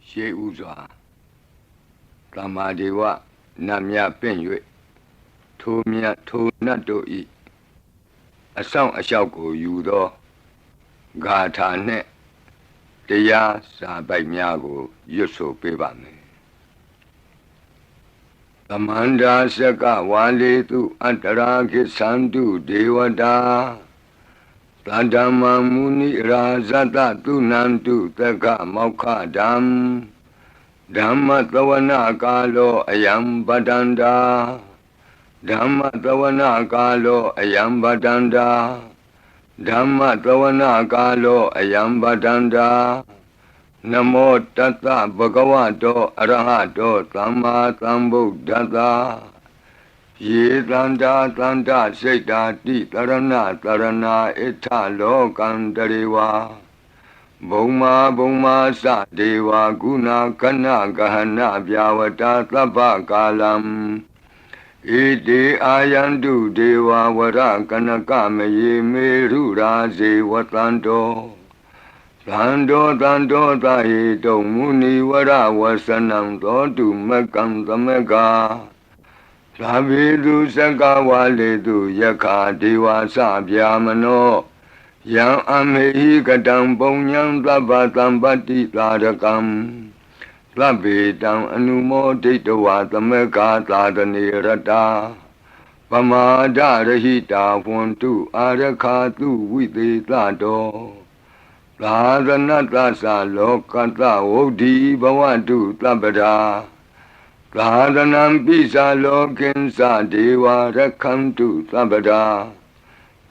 ရှေးဥစွာသမ္မာဒေဝနတ်မြပင့်၍ထိုမြတ်ထိုနတ်တို့ဤအဆောင်အလျှောက်ကိုယူသောဂါထာနှင့်တရားစာပိုက်များကိုရွတ်ဆိုပေးပါမယ်သမန္တာစကဝါလေတုအတ္တရာခိသန္တုဒေဝတာသတ္တမမုနိရာဇတတုနန္တုသက္ကမောက္ခဓမ္မဓမ္မသဝနာကာလောအယံပတန္တာဓမ္မသဝနာကာလောအယံပတန္တာဓမ္မသဝနာကာလောအယံပတန္တာနမောတတ္တဗဂဝတောအရဟတောသမ္မာသမ္ဗုဒ္ဓတ္တယေတန္တာတန္တစိတ်တာတိတရဏတရဏဣထလောကံတရေဝါဘုံမာဘုံမာသဒေဝကုဏကနဂဟနဗျာဝတာသဗ္ဗကာလံဣတိအာယန္တုဒေဝဝရကနကမယေမေရုရာဇေဝတန္တောသန္တောသန္တောသဟေတုံမုနိဝရဝဆနံသောတုမကံသမကသာဘိတုစကဝါလေတုယက္ခာဒေဝသဗျာမနောယံအမေဟိကတံပုံညံသဗ္ဗသံပတ္တိသာရကံသဗ္ဗေတံအနုမောဒိတဝါသမကသာတနေရတာပမာဒရဟိတာဝန္တုအာရခာတုဝိသေသတောသာသနတ္တသလောကတ္တဝုဒ္ဓိဘဝတုသဗ္ဗရာသာသနံပိသလောကိဉ္စဒေဝရက္ခန္တုသဗ္ဗရာ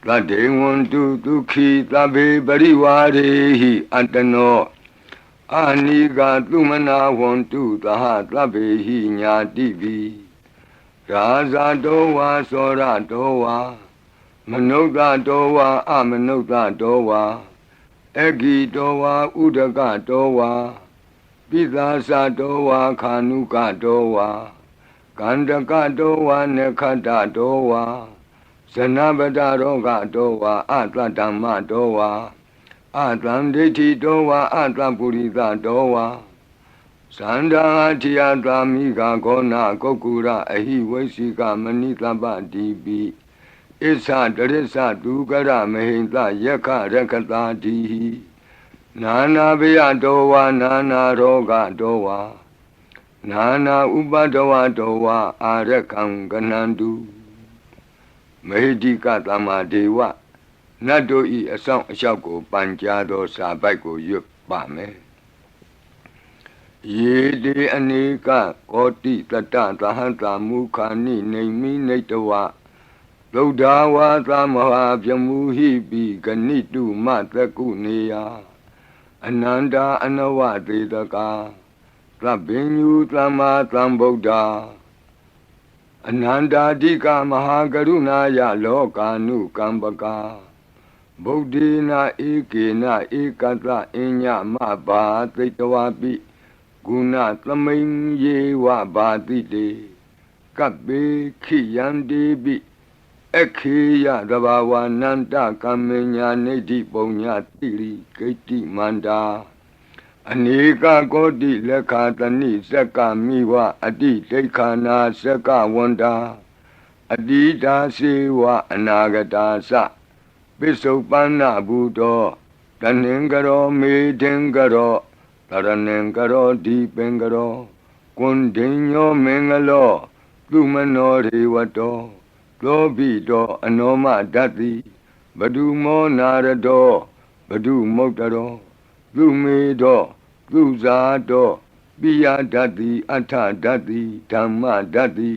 သတ္တေဝန္တုဒုက္ခိသဗ္ဗေပရိဝါရေဟိအတ္တနောအာနိကသုမနာဝန္တုသဟသဗ္ဗေဟိညာတိပိရာဇတောဝါသောရတောဝါမနုဿတောဝါအမနုဿတောဝါအဂိတောဝါဥဒကတောဝါပိသာသတောဝါခာနုကတောဝါကန္တကတောဝါနခတတောဝါဇနပတရောဂတောဝါအတ္တဓမ္မတောဝါအတ္တံဒိဋ္ဌိတောဝါအတ္တပုရိသတောဝါသန္တာထိယသာမိဂါဂောနာကုက္ကုရအဟိဝိသိကမဏိတပ္ပတိပိဣသတရိစ္ဆဒုက္ကရမဟိန္တယက္ခရက္ခတာတိဟိနာနာဘယတောဝါနာနာရောဂတောဝါနာနာဥပဒဝတောဝါအာရကံကနန္တုမေဟိတိကသမ္မာဒေဝနတ်တို့ဤအဆောင်အလျှောက်ကိုပန်ကြားသောစာပိုက်ကိုရွတ်ပါမယ်ယေတိအနေကကောတိတတ္တသဟံတာမုခာနိနေမိနေတဝသုဒ္ဓဝါသမဟာပြမူဟိပိဂဏိတုမတကုနေယအနန္တာအနဝသေတကာသဗ္ဗညုသမ္မာသမ္ဗုဒ္ဓအနန္တာဓိကမဟာကရုဏာယလောကာနုကမ္ပကာဗုဒ္ဓေနဧကေနဧကတအညမဘာသိတဝပိဂုဏသမိန်ယေဝဘာတိတေကပ္ပေခိယန္တိပိခေယသဘာဝနန္တကမ္မညာနေတိပုံညာတိရိဂိတိမန္တာအနေကကောတိလက်ခာတဏိစက္ကမိဝအတိဒိဋ္ဌာနာစက္ကဝန္တာအတိတာစေဝအနာဂတာသပိစုပန္နဘူတောတဏင်္ဂရောမေဒင်္ဂရောတရဏင်္ဂရောဒီပင်္ဂရောကွန်ဒိညောမင်္ဂလောသူမနောရေဝတောသောဘိတောအနောမဓတ္တိဘဒုမောနာရတောဘဒုမုတ်တရောသူမေတောသူဇာတောပိယဓတ္တိအထဓတ္တိဓမ္မဓတ္တိ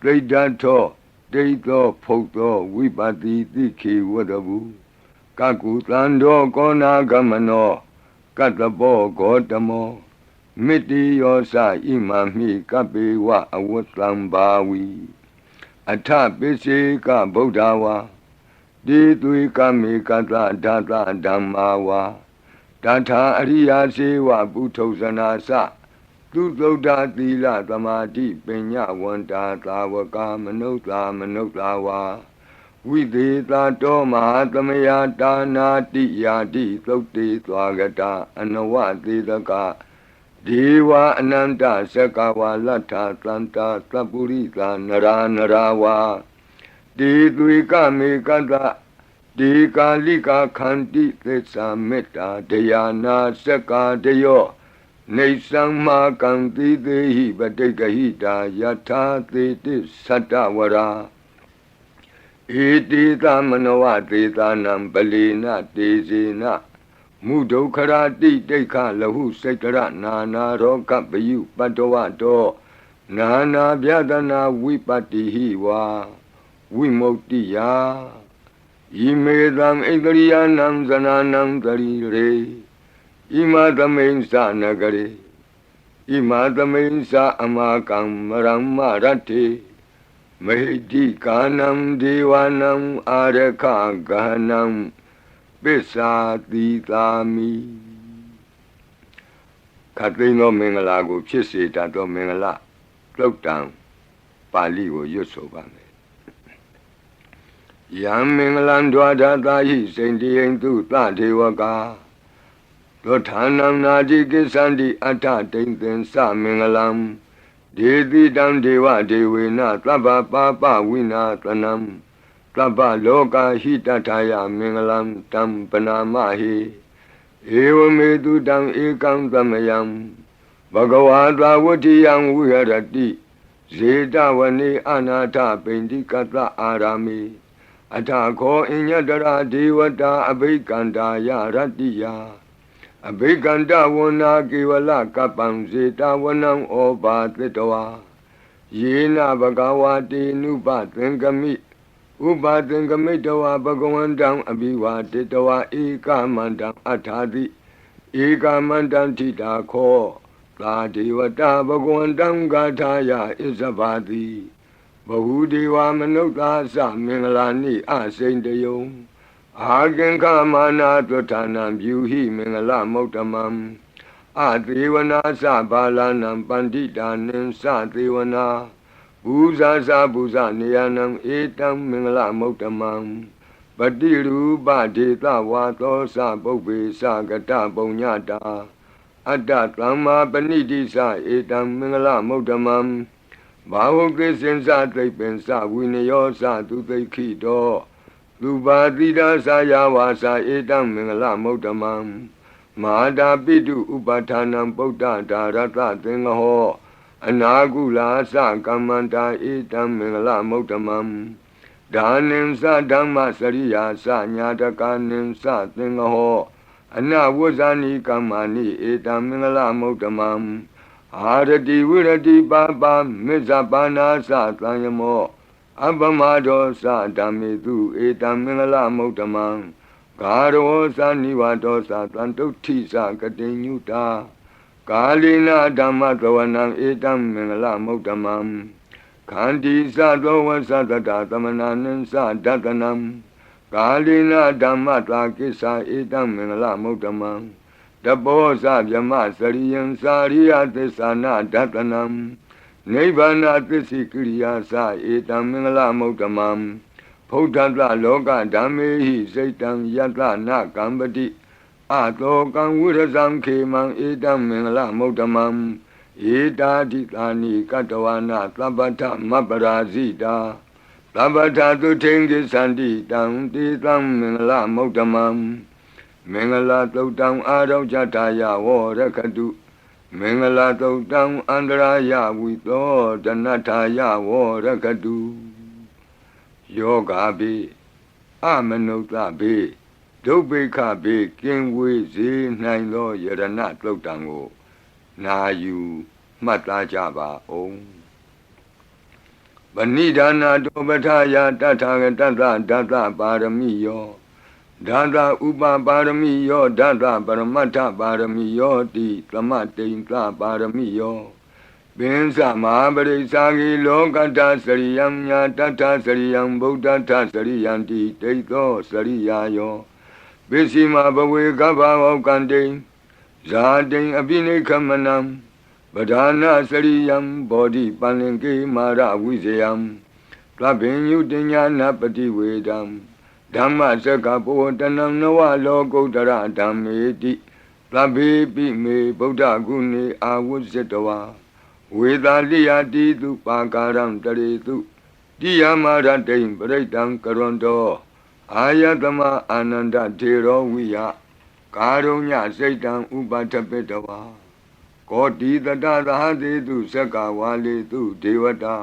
ဒိဋ္ဌထောဒိဋ္ဌောဖုတ်သောဝိပတိတိခေဝတ္တဗုကကုသန္တောကောနာဂမနောကတ္တပောဂေါတမောမိတိယောသဣမမိကပေဝအဝတ္တံဘာဝီအထပိစေကဗုဒ္ဓဝါတိသွေကမေကတဓာတဓမ္မာဝါတထာအရိယာစေဝပုထုဇနာသသူသုဒ္ဓသီလသမာဓိပညာဝန္တာသာဝကမနုဿာဝါဝိသေသတောမဟာသမယတာနာတိယာတိသုတ်တေသွားကတာအနဝသေတက ဒေဝအနန္တစကဝါလဋ္ဌသန္တာသပ္ပုရိသနရာနရာဝါဒေသွေကမေကတဒေကာလိကာခန္တိသစ္စာမေတ္တာဒယာနာစကာတယောနေသံမာကံတိသေဟိပတိကဟိတာယထာသေတိသတ္တဝရာဧတိသမနဝသေသနံပလီနတေဇေနမုဒုက္ခရာတိတိခလဟုစိတ်တရနာနာရောကပယုပတ္တဝတောနာနာဗျဒနာဝိပတ္တိဟိဝါဝိမု ക്തി ယာဣမေသံဣန္ဒရိယနံဇနာနံတရိရေဣမသမိန်သနဂရေဣမသမိန်သအမကံမရမရတ္တိမဟိတိကာနံဒေဝနံအာရခဂဟနံပိစ္ဆာတိသာမိခတ်သိမ်းသောမင်္ဂလာကိုဖြစ်စေတတ်သောမင်္ဂလာသုတ်တံပါဠိကိုရွတ်ဆိုပါမယ်ယံမင်္ဂလံဒွါဒသာဟိစိန္တိယံသူသဒေဝကာသောဌာနံနာတိကိသန္တိအတ္ထတိန်သင်္စမင်္ဂလံဒေတိတံဒေဝဒေဝေနသဗ္ဗပါပဝိနာသနံသဗ္ဗလောကဟိတထာယမင်္ဂလံတံပနာမဟိဧဝမေတုတံဧကံသမယံဘဂဝါသဝတ္တိယံဝိဟရတိဇေတဝနေအနာထပိန္တိကတအာရာမိအထာခောအညတရာဒေဝတာအဘိကန္တာယရတ္တိယအဘိကန္တဝနာကေဝလကပ္ပံဇေတဝနံဩဘာသတ္တဝါယေနဘဂဝါတိနုပသင်္ကမိဥပသင်္ကမိတဝါဘဂဝန္တံအဘိဝါတိတဝါဧကမန္တံအထာတိဧကမန္တံထိတာခောသာဒေဝတာဘဂဝန္တံဂါထာယဣဇဘာတိဘဟုဒေဝမနုဿာသမင်္ဂလာနိအစိန်တယုံအာကင်္ခမာနာတွဋ္ဌာနံပြုဟိမင်္ဂလမௌတမံအသေဝနာသဘာလနံပန္တိတာနိသသေဝနာဘူဇာသဘူဇနေယနံဧတံမင်္ဂလမௌတမံပတိရူပဒေသဝါသောသပုပ္ပေသကတပုံညတာအတ္တသမ္မာပဏိတိသဧတံမင်္ဂလမௌတမံဘာဝကိစင်္စသိပ္ပင်္စဝိနယောသသူသိခိတောလူပါတိဒါသယာဝါစာဧတံမင်္ဂလမௌတမံမဟာတာပိတုဥပဌာနံပုဒ္ဒဒါရတသင်္ဃဟောအနာကုလာသကမ္မန္တာဧတံမင်္ဂလမௌတမံဒါနိသဓမ္မစရိယာသညာတကာနိသသင်္ဃဟောအနဝဇ္ဇာနိကမ္မာနိဧတံမင်္ဂလမௌတမံအာရတိဝိရတိပါပါမေဇပါနာသသံယမောအပမဒောသဓမ္မေတုဧတံမင်္ဂလမௌတမံဂါရောသနိဝါဒောသတံတုဋ္ဌိသကတိညုတာကာလိနာဓမ္မသဝနံဧတံမင်္ဂလမௌတမံခန္တီသသောဝသတတသမနာနိသဒတနံကာလိနာဓမ္မတာကိစ္ဆာဧတံမင်္ဂလမௌတမံတဘောဇဗြမစရိယံစာရိယသစ္ဆာနာဒတနံနိဗ္ဗာနသစ္စိကိရိယာသဧတံမင်္ဂလမௌတမံဖုဒ္ဓတလောကဓမ္မေဟိစိတ်တံယတနာကံပတိအတောကံဝိရဇံခေမံဧတံမင်္ဂလမௌတမံဧတာတိတာနိကတဝနာသဗ္ဗထမပရာဇိတာသဗ္ဗထသုထိန်ကိသန္တိတံတေတံမင်္ဂလမௌတမံမင်္ဂလာသုတ်တံအာရောဇတာယဝရခတုမင်္ဂလာသုတ်တံအန္တရာယဝိသောဒနထာယဝရခတုယောဂါဘိအမနုဿဘိဒုဗ္ဗေခဘိကင်ဝေစေနိုင်သောယရဏသုတ်တံကိုနာယူမှတ်သားကြပါအောင်ဗဏိဒါနာတောပဋ္ဌာယတထာဂတသဒသပါရမိယောဒါသဥပပါရမိယောဒါသပရမတ္ထပါရမိယောတိသမတိန်သပါရမိယောပင်စမဟာပရိစ္ဆာဂိလောကတ္တစရိယံညာတတ္ထစရိယံဗုဒ္ဓတ္ထစရိယံတိတိသောစရိယာယောပစ္စည်းမဘဝေကဗ္ဗဝကံတိဇာတိအပိနိခမနံပဓာနာစရိယံဘောဓိပန္လင်ကေမာရဝိဇယံသဗ္ဗညုတညာနာပတိဝေဒံဓမ္မစကပောတနံနဝလောကုတ္တရဓမ္မေတိ သဗ္ဗေပိမေဗုဒ္ဓဂုဏေအာဝုဇ္ဇတဝါဝေသာလိယတိတုပါကာရံတရေတုတိယမရတိံပရိတံကရွန်တောအာယတမအာနန္ဒထေရောဝိယကာရုညစိတ်တံဥပထပိတဝါကောတိတတသဟတိတုသက္ကဝါလေတုဒေဝတာ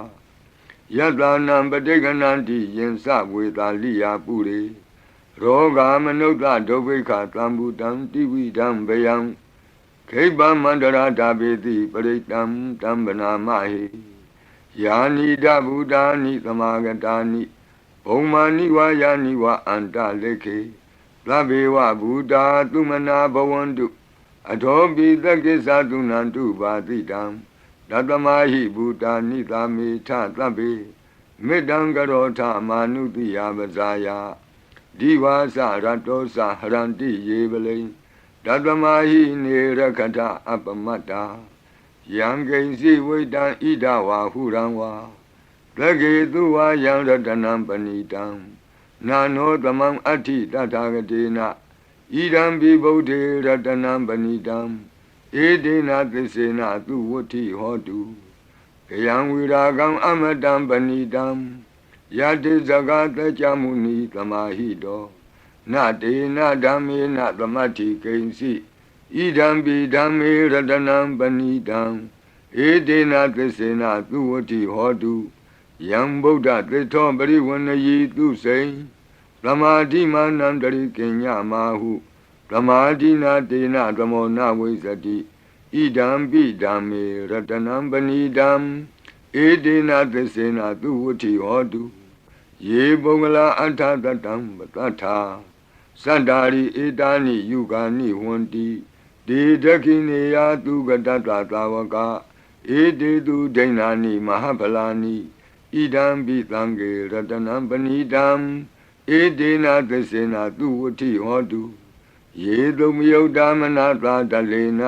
ယတနံပဋိက္ခဏန္တိယင်္စဝေသာလိယပုရိရောဂာမနုဿဒုဗ္ဗိခသံဗုတံတိဝိဒံဗယံခိဗ္ဗမန္တရာတာပေတိပရိတံတံဗနာမဟိယာနိဒဗုဒ္ဓာနိသမာဂတာနိဘုံမာနိဝါယာနိဝါအန္တလေခေသဗ္ဗေဝဗုဒ္ဓသုမနာဘဝန္တုအထောပိသက္ကိသသုနန္တုပါတိတံတတမဟိဗုဒ္ဓာနိသာမေထသဗ္ဗေမေတ္တံကရောထမာနုတိယပဇာယဒီဝါစရတောစဟရန္တိယေပလိတတမဟိနေရခထအပမတ္တာယံကိဉ္စီဝိတံဣဒဝါဟုရံဝါသကေတုဝါယံရတနံပဏိတံနာနောသမံအဋ္ဌိတထာဂတေနဣဒံပိဗုဒ္ဓေရတနံပဏိတံဧဒေနသစ္စေနသူဝဋ္ဌိဟောတုကယံဝိရာဂံအမတံပဏိတံယတိဇဂတကြမုနိသမာဟိတောနတေနဓမ္မေနသမတ္ထိကိဉ္စီဣဒံပိဓမ္မေရတနံပဏိတံဧဒေနသစ္စေနသူဝဋ္ဌိဟောတုယံဗုဒ္ဓသစ္ထောပရိဝဏယီသူစိံသမာဓိမာနံတရိကိညမာဟုသမာဓိနာတေနသမောနဝိဇ္ဇတိဣဒံပိဓမ္မေရတနံပဏိတံဧဒေနသစ္စေနသူဝဋ္ဌိဟောတုယေပုဂ္ဂလာအထတတံပတ္ထာသန္တာရိဧတာနိယုဂာနိဝန္တိဒေဒခိနေယသူကတတသာဝကဧတေတုဒိဏာနိမဟာဖလာနိဣဒံပိသံဃေရတနံပဏိတံဧဒေနသစ္စေနသူဝဋ္ဌိဟောတုယေတုမယုတ်တမနာသာတလေန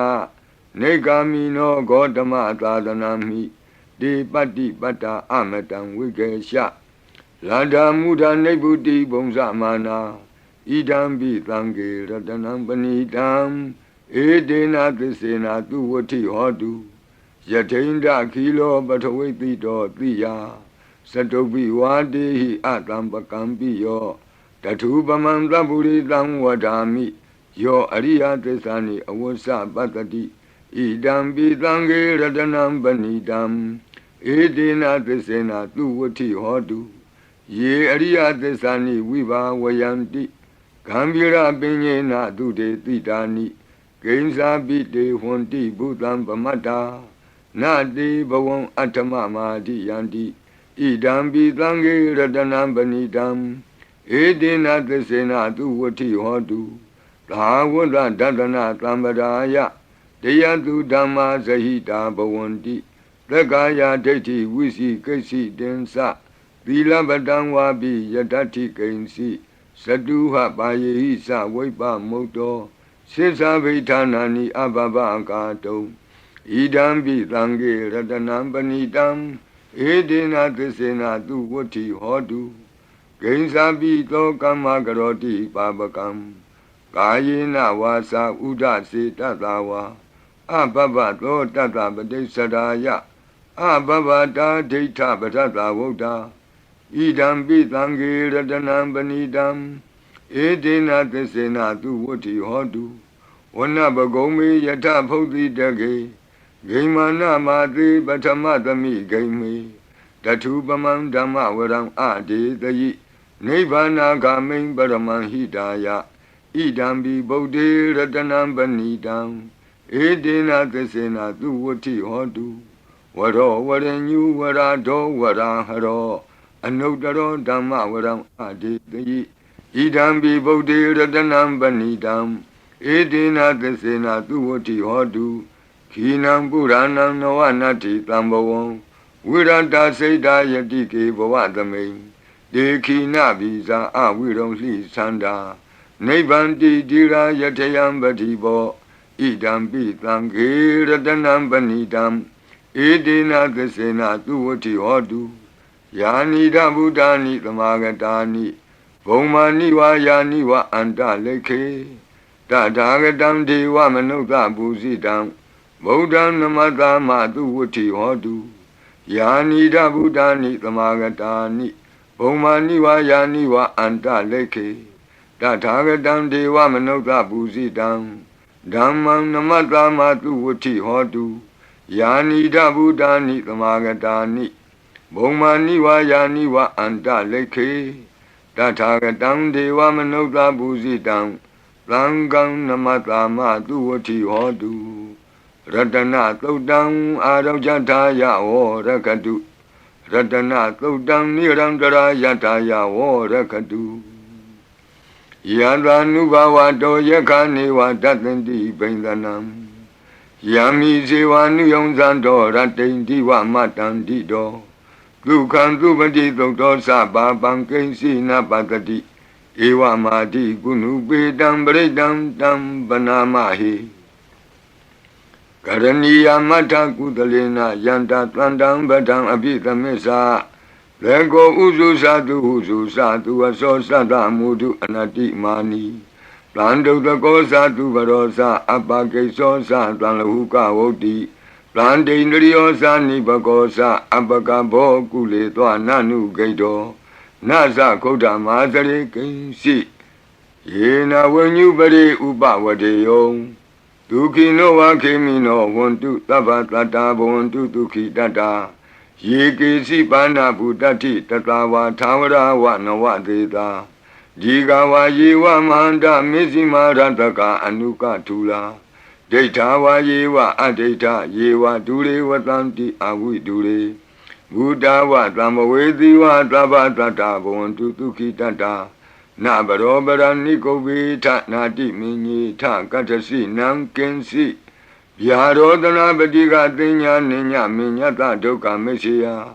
နေဂာမိနောဂေါတမသာသနာမိဒေပတ္တိပတ္တာအမတံဝိကေရှလန္ဒာမုဒာနိဗ္ဗုတိဘုံဇမာနာဣဒံပိသံဃေရတနံပဏိတံဧဒေနသစ္စေနသူဝဋ္ဌိဟောတုယထိန္ဒခိလောပထဝိတိတောတိယသတုပိဝါတေဟိအတံပကံပိယောတထုပမံသဗ္ဗုရိတံဝဒာမိယောအရိယသစ္စာနိအဝဆပတ္တိဣဒံပိသံဃေရတနံပဏိတံဧဒေနသစ္စေနသူဝဋ္ဌိဟောတုယေအရိယသစ္စာနိဝိဘာဝယန္တိဂံဗီရပညေနသူတေတိတာနိကိဉ္စာပိတေဟွန်တိဘုသံပမတ္တာနတေဘဝံအဋ္ဌမမာတိယန္တိဣဒံပိသံဃေရတနံပဏိတံဧဒေနသစ္စေနသူဝဋ္ဌိဟောတုသာဝတ္တဒတနာသံပဒါယတရားသူဓမ္မာဇဟိတာဘဝန္တိသက္ကာယဒိဋ္ဌိဝိစီကိစ္စိတင်္စသီလပတံဝါပိယတ္ထိကိဉ္စီသတုဟပါယေဟိသဝိပ္ပမုတ်တောစိစ္ဆာဗိဌာနာနိအဘဘကာတုံဣဒံပိသံဃေရတနံပဏိတံဧဒေနသစ္စေနသူဝဋ္ဌိဟောတုကိဉ္စာပိသောကမ္မကရောတိပါပကံကာယေနဝါစာဥဒစေတတဝါအဘဘသောတတပတိစ္ဆရာယအဘဘတာဒိဋ္ဌပထတဝုဒ္ဓဣဒံပိသံဃေရတနံပဏိတံဧဒေနသစ္စေနသူဝဋ္ဌိဟောတုဝနပဂုံမေယထဖုတ်တိတကေဂိမာနမာတိပထမသမိဂိမေတထုပမံဓမ္မဝရံအဒေတယိနိဗ္ဗာနာဂမိံပရမံဟိတာယဣဒံပိဗုဒ္ဓေရတနံပဏိတံဧဒေနသစ္စေနသူဝဋ္ဌိဟောတုဝရောဝရညုဝရာဒောဝရာဟရောအနုတ္တရောဓမ္မဝရံအဒေတယိဣဒံပိဗုဒ္ဓေရတနံပဏိတံဧဒေနသစ္စေနသူဝဋ္ဌိဟောတုခိနံပုရဏံနဝနတ္ထိတံဘဝံဝိရတစိတ်တာယတိကေဘဝသမိန်ဒေခိနဗိဇာအဝိရုံလှိသန္တာနိဗ္ဗန္တိတိရာယထယံပတိဘောဣဒံပိသံဃေရတနံပဏိတံဧဒေနသစ္စေနသူဝဋ္ဌိဟောတုယာနိဒဗုဒ္ဓာနိသမာဂတာနိဘုံမာနိဝါယာနိဝအန္တလေခေသ Tatagatam Deva Manuta Busidam Bodhan Namatama Tu Vuti Hodu Yanida Buddhani Tamagatani Bomani wa Yani wa Anta Leke Tatagatam Deva Manuta Busidam Dhammam Namatama Tu Vuti Hodu Yanida Buddhani Tamagatani Bomani wa Yani wa Anta Leke Tatagatam Deva Manuta Busidam Langam Namatama Duwati Hodu Ratana Todang Arajataya O Rakadu Ratana Todang Nirandara Yataya O Rakadu Yadanubawa Do Yakani wa Datandi Bendanam Yami Zewanu Yonzando Ratendi wa Matandi Do Dukan Dubadi Doktor Saba Bankensi Napatati Ewa Madi Gunu Bedam Bredam Dam Banamahi Karaniya Mata Kudalena Yanta Tlandam Badam Abita Mesa Lego Uzu Sadu Aso Sada Mudu Anati Mani Plando the Gosa tu Barosa Abake Sosa Tlanhuka Oti Plande Indriosa Nibagosa Abakabo Kule Nanu Gaido Nasa Koda Mazare Kinsi Yena when you bade Uba Wadeyo Duki no Wakimino want to Tabatata want to Duki Dada Yiki Sipana Budati Tatawa Tawara Wanawa Deda Jigawa Yewa Manda Mizima Rantaka Anuka Tula Detawa Yewa Adeta Yewa Dure Watanti Awi Dure Buddha wa Dhamawedi wa Dhabhatata Bhavantu Tukhi Tata Nabarobara Nikovi Nati Minyi Ta Katasi Nam Kensi Yarodana Badiga Dinya Ninya Minyata Doka Meshiya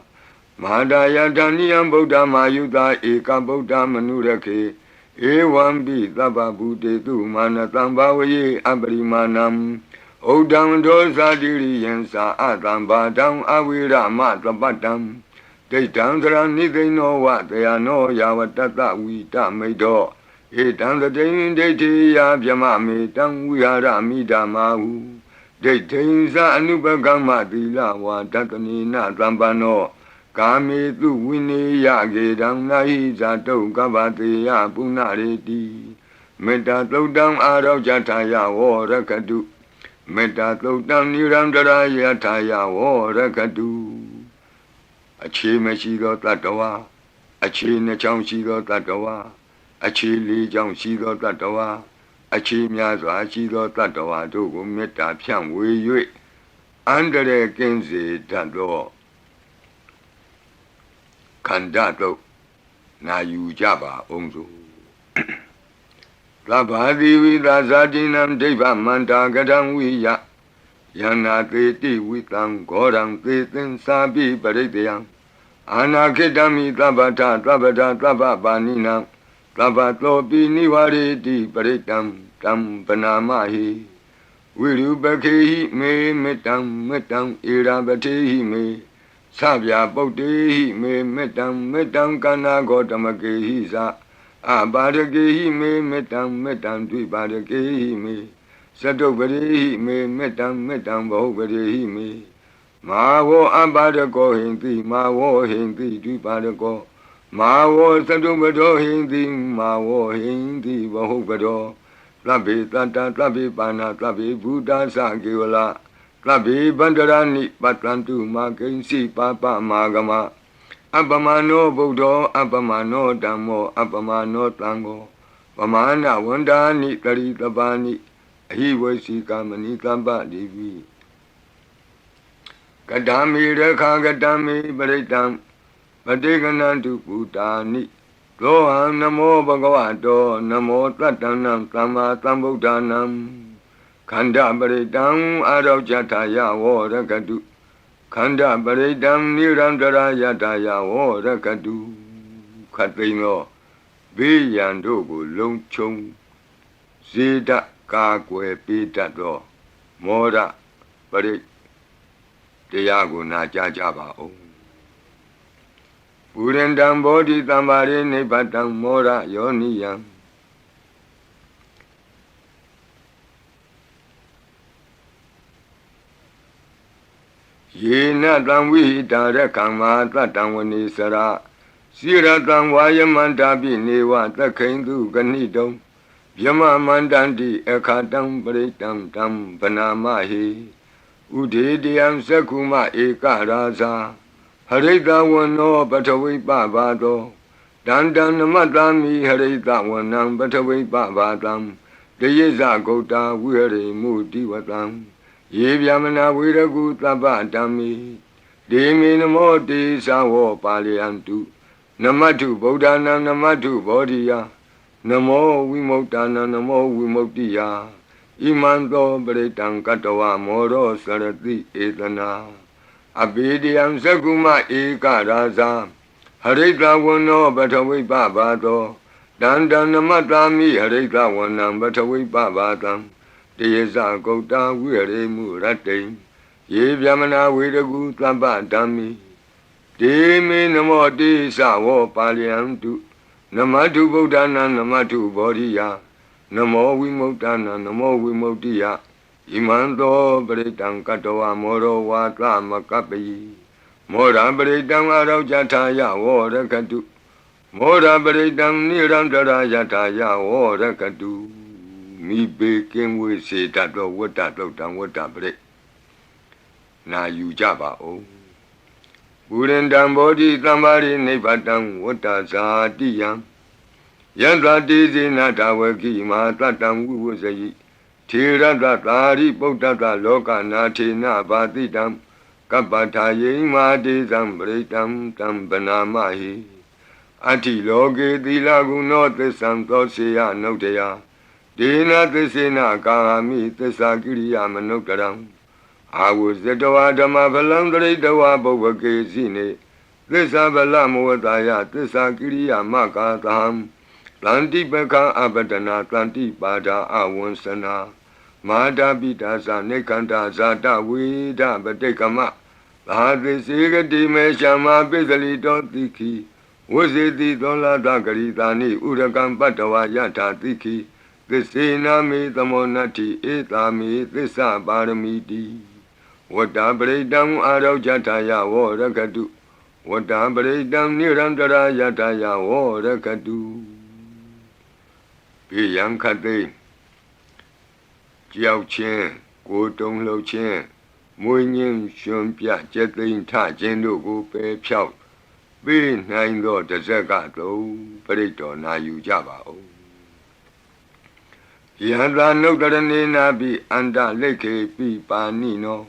Mahadaya Dhaniyam Buddha Mayuta Eka Buddha Manurake Ewambi Dhaba Bhute Tu Manatam Bhavaye Abarimanam Odam Dosa Diri Yensa Adam Badam Avira Matabatam Detam Dra Nidino Wat They are no Yawatata Wita Medo Etam the Dain Deti Yabyama Metam Wihara Midamahu Detinsa Anubagama Dila Watatanina Zambano Kami Tu Wini Yagedam Nahi Zato Gavati Yapunareti Meta Todam Arau Jataya Warakadu Meta Todam Nirandara Yataya Warakadu Achi Meshido Tatawa Achi Nacham Shido Tatawa Achi Li Jam Shido Tatawa Achi Myaza Shido Tatawa Dogo Meta Pian Wei Andere Kenzi Tando Kandato Na Yujaba Onzo Labadi Vida Zadinam Deva Manda Gadam Wiya Yana Teti Witam Goram Tetin Sabi Baredeam Anaketami Tabata Tabata Tababanina Tabato Biniwari Baretam Tam Panamahi Wiru Bakehi Me Metam Irabatehi Me Sabya Botehi Me Metam Kana Gotamakehi Sa Abadakehi Me Metam Dvibadakehi Me Sadobadahi Me Metam Bahobadehi Me Mawo Abadako Hindi Mawo Hindi Dvibadako Mawo Sadobado Hindi Mawo Hindi Bahobado Tlabi Tata Tlabi Bana Tlabi Buddha Sagiwala Tlabi Bandarani Patlantu Makensi Papa Magama Abamano Buddha Abamano Dhammo Abamano Tango Pamana Wandani Taritabani He was Sikamani Tamba Divi Kadami Rekha Kadami Baritam Padeganantu Putani Loham Namo Bhagavato Namo Tatanam Tama Tambudhanam Khanda Baritam Arau Jataya Varakadu Khanda Baritam Nirandara Yataya Varakadu Khatino Biyandogo Longchong Zida Kakwe Pitato Mora Parit Tiago Najajaba O Urendam Bodhi Tambari Nipatam Mora Yoniyam ယေနတံဝိဟိတာရကံမာတတံဝနေစရာစိရတံဝါယမန္တာပိနေဝသခိန်တုကဏိတုံဗျမမန္တန္တိအခါတံပရိတံတံဗနာမဟိဥဒေတယံသက္ခုမဧကရာဇာဟရိတဝနောပထဝိပဘာသောတန္တံနမတ္တမိဟရိတဝနံပထဝိပဘာတံတယေဇဂௌတာဝိဟရိမုတိဝတံယေဗျမနာဝေရကုသဗ္ဗဓမ္မိဒေမေနမောတေသဝောပါလယန္တုနမတုဗုဒ္ဓနာနမတုဘောဓိယနမောဝိမု ക്ത နာနမောဝိမု ക്തി ယဣမံသောပရိတံကတဝမောရောစရတိဧတနာအဘိဓိယံသက္ကုမဧကရာဇာဟရိတဝနောပထဝိပဘာသောတန္တံနမတ္တာမိဟရိတဝနံပထဝိပဘာတံတယေဇဂௌတာဝိဟရိမုရတ္တိယေဗျမနာဝေရကုသဗ္ဗဓမ္မိဒေမေနမောတိသဝောပါလယန္တုနမတုဗုဒ္ဓနာနမတုဘောဓိယနမောဝိမု ക്ത နာနမောဝိမု ക്തി ယဣမံသောပရိတံကတဝမောရောဝါသမကပ္ပိမောရပရိတံအရောကြထာယဝောရကတုမောရပရိတံနိရန္တရာယထာယဝောရကတုမိဘေကင်းဝေစေတတ်သောဝတ္တတုတ်တံဝတ္တပရိနာယူကြပါဦးပုရိန္တံဘောဓိသမ္မာရိနိဗ္ဗတံဝတ္တဇာတိယံယန္တတိဇေနတဝကိမာတတံဝိဝဇယိထေရတသာရိပုတ္တတလောကနာထေနဘာတိတံကပ္ပထာယိမာတေဇံပရိတံတံဗနာမဟိအတ္တိလောကေသီလဂုဏောသစ္ဆံသောစေယနုတ္တယဒေနသစ္စေနကာမိသစ္စာကိရိယာမနုဿရံအာဝဇတဝဓမ္မဖလံတရိတဝဘုဗ္ဗကေစီနေသစ္စာဗလမဝတ္တယသစ္စာကိရိယာမကာသံတန္တိပကံအပတနာတန္တိပါဒာအဝံစနာမာတာပိတာသနေကန္တာဇာတဝေဒပတိကမသာသစေကတိမေရှမပိစလိတောတိခိဝဇေတိသောလာတဂရိတာနိဥရကံပတ္တဝါယထာတိခိသစ္စေနာမေသမောနတ္တိဧတာမေသစ္စာပါရမီတိဝတ္တပရိတံအာရောကြထာယဝောရကတုဝတ္တပရိတံနိရန္တရာယထာယဝောရကတုဘေယံခတိကြောက်ခြင်းကိုယ်တုံလှုပ်ခြင်းမွေးငင်းရှင်ပြကျက်သိမ်းထခြင်းတို့ကိုပယ်ဖြောက်ပေးနိုင်သောတဇက်ကသုံးပရိတော်နာယူကြပါဦးယန္တာနုတ္တရဏေနာပိအန္တလိခေပိပါဏိနော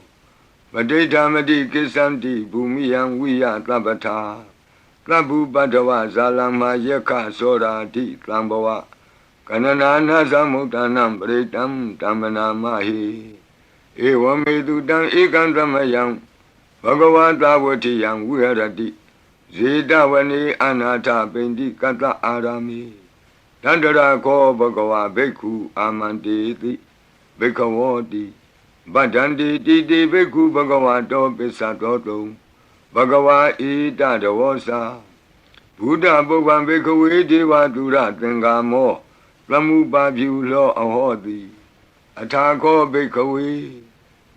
ပဋိဋ္ဌာမတိကိစ္ဆန္တိဘူမိယံဝိယသဗ္ဗထာသဗ္ဗုပတ္တဝဇာလမယက္ခသောရာတိသံဘဝကနနာနာသမုဒ္ဒနံပရိတံတမ္မနာမဟိဧဝမေတုတံဧကံသမယံဘဂဝတာဝတိယံဝိဟရတိဇေတဝနေအနာထပိန္တိကတ္တအာရမိတန္တရာခောဘဂဝဘိက္ခုအာမန္တေတိဘိက္ခဝောတိဗဒ္ဒန္တိတိတိဘိက္ခုဘဂဝတောပစ္စတောတုံဘဂဝါဣတတဝောစာဘုဒ္ဓပုဗ္ဗံဘိက္ခဝေဒေဝတုရသင်္ကာမောသမုပါပြုလောအဟောတိအထာခောဘိက္ခဝေ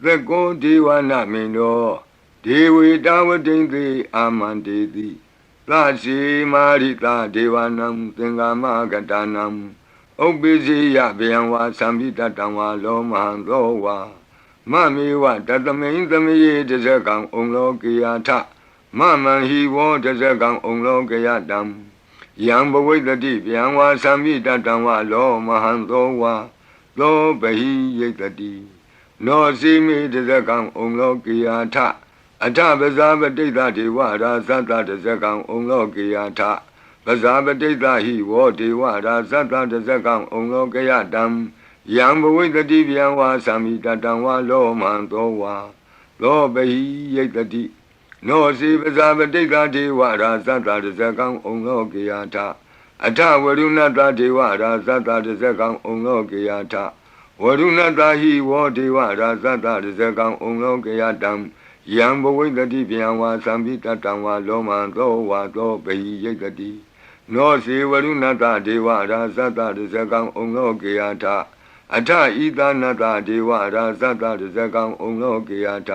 သက္ကောဒေဝနာမိန်တောဒေဝေတာဝတိံသေအာမန္တေတိသစီမာရိတာဒေဝနံသင်္ကာမကတနံဥပ္ပိစီယဗျံဝါသံပိတတံဝါလောမဟံသောဝါမမေဝတတမိန်သမယေတဇကံဩလောကေယထမမံဟိဝောတဇကံဩလောကေယတံယံဘဝိတ္တိဗျံဝါသံပိတတံဝါလောမဟံသောဝါသောဘဟိယိတတိနောစီမေတဇကံဩလောကေယထအထပဇာပတိတ္တဒေဝရာဇတတဇကံဩလောကေယထပဇာပတိတ္တဟိဝောဒေဝရာဇတတဇကံဩလောကေယတံယံဘဝိတ္တိဗျံဝါသံမိတတံဝါလောမံသောဝါသောဘဟိယိတတိနောစီပဇာပတိတ္တဒေဝရာဇတတဇကံဩလောကေယထအထဝရုဏတဒေဝရာဇတတဇကံဩလောကေယထဝရုဏတဟိဝောဒေဝရာဇတတဇကံဩလောကေယတံယံဘဝိတ္တိဗျံဝါသံပိတတံဝါလောမံသောဝါသောဘဟိယိတတိနောစေဝရုဏတဒေဝရာဇတတဇကံဩလောကေယထအထဣသနတဒေဝရာဇတတဇကံဩလောကေယထ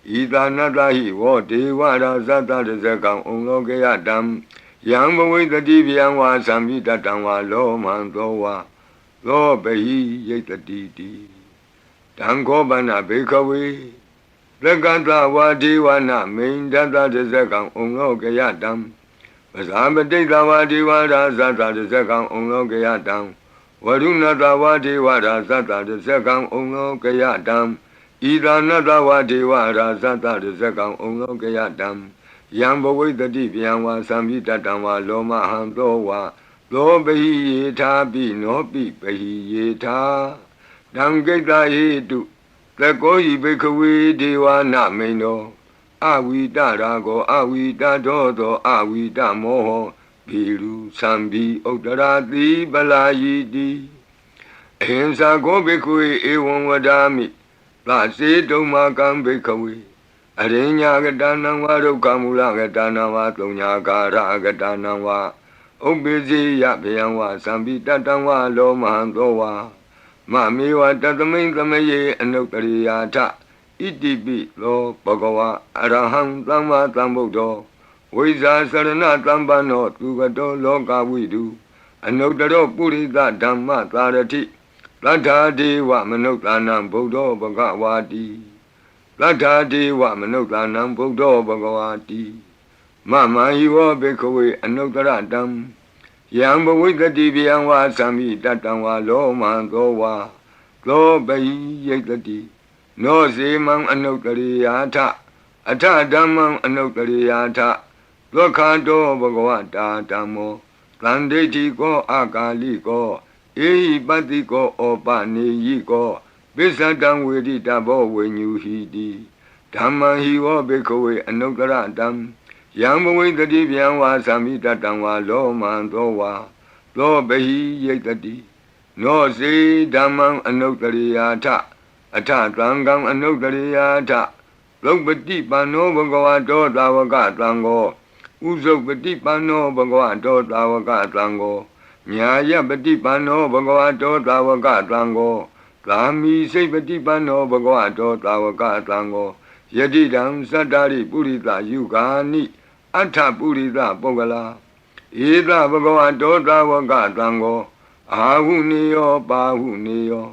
ဣ ဤသာနတဟိဝောဒေဝရာဇတတဇကံဩလောကေယတံယံဘဝိတတိဗျံဝါသံမိတတံဝါလောမံသောဝါသောပဟိယိတတိတိတံခောပနဘေခဝေသက္ကတဝါဒေဝနာမိန်တတတဇကံဩလောကေယတံပဇာပတိတဝါဒေဝရာဇတတဇကံဩလောကေယတံဝရုဏတဝါဒေဝရာဇတတဇကံဩလောကေယတံဣဒာနတဝါဒေဝရာဇတတဇကံဩလောကေယတံယံဘဝိတတိဗျံဝါသံမိတတံဝါလောမဟံသောဝါသောပဟိယေထာပိနောပိပဟိယေထာတံကိတ္တဟိတုသကောယိဘိခဝေဒေဝနာမိန်တောအဝိတရာကောအဝိတတောသောအဝိတမောဟဘီရုသံဘီဥတ္တရာတိပလာယိတိအဟိံစာကောဘိခဝေဧဝံဝဒာမိသစေတုံမာကံဘိခဝေအရိညာကတနံဝါဒုက္ခမူလကတနံဝါသုံးညာကာရကတနံဝါဥပ္ပိစေယဗယံဝါသံပိတတံဝါလောမဟံသောဝါမမေဝတသမိန်သမယေအနုတ္တရိယာထဣတိပိလောဘဂဝါအရဟံသမ္မာသမ္ဗုဒ္ဓောဝိဇာစရဏသမ္ပန္နောသူကတောလောကဝိတုအနုတ္တရောပုရိသဓမ္မသာရတိသတ္ထာဒေဝမနုဿာနံဗုဒ္ဓောဘဂဝါတိသတ္ထာဒေဝမနုဿာနံဗုဒ္ဓောဘဂဝါတိမမဟိဝောဘေခဝေအနုတ္တရတံယံဘဝိတတိဗျံဝါသံမိတတံဝါလောမံသောဝါသောပဟိယိတတိနောစေမံအနုတ္တရိယာထအထဓမ္မံအနုတ္တရိယာထသောခန္တောဘဂဝတာဓမ္မောသန္တိတိကောအာကာလိကောဧဟိပတ္တိကောဩပနေယိကောပိစ္ဆတံဝေတိတဘောဝိညူဟိတိဓမ္မံဟိဝောဘေခဝေအနုတ္တရတံယံဘဝိတတိဗျံဝါသံမိတတံဝါလောမံသောဝါသောပဟိယိတတိနောစေဓမ္မံအနုတ္တရိယာထအထသံဃံအနုတ္တရိယာထလုပတိပန္နောဘဂဝတောသာဝကသံဃောဥဇုပတိပန္နောဘဂဝတောသာဝကသံဃောညာယပတိပန္နောဘဂဝတောသာဝကသံဃောသာမိစိတ်ပတိပန္နောဘဂဝတောသာဝကသံဃောယတိတံသတ္တရိပုရိသယုဂာနိအထပုရိသပုဂ္ဂလာဧသဘဂဝတောသာဝကသံဃောအာဟုနေယောပါဟုနေယော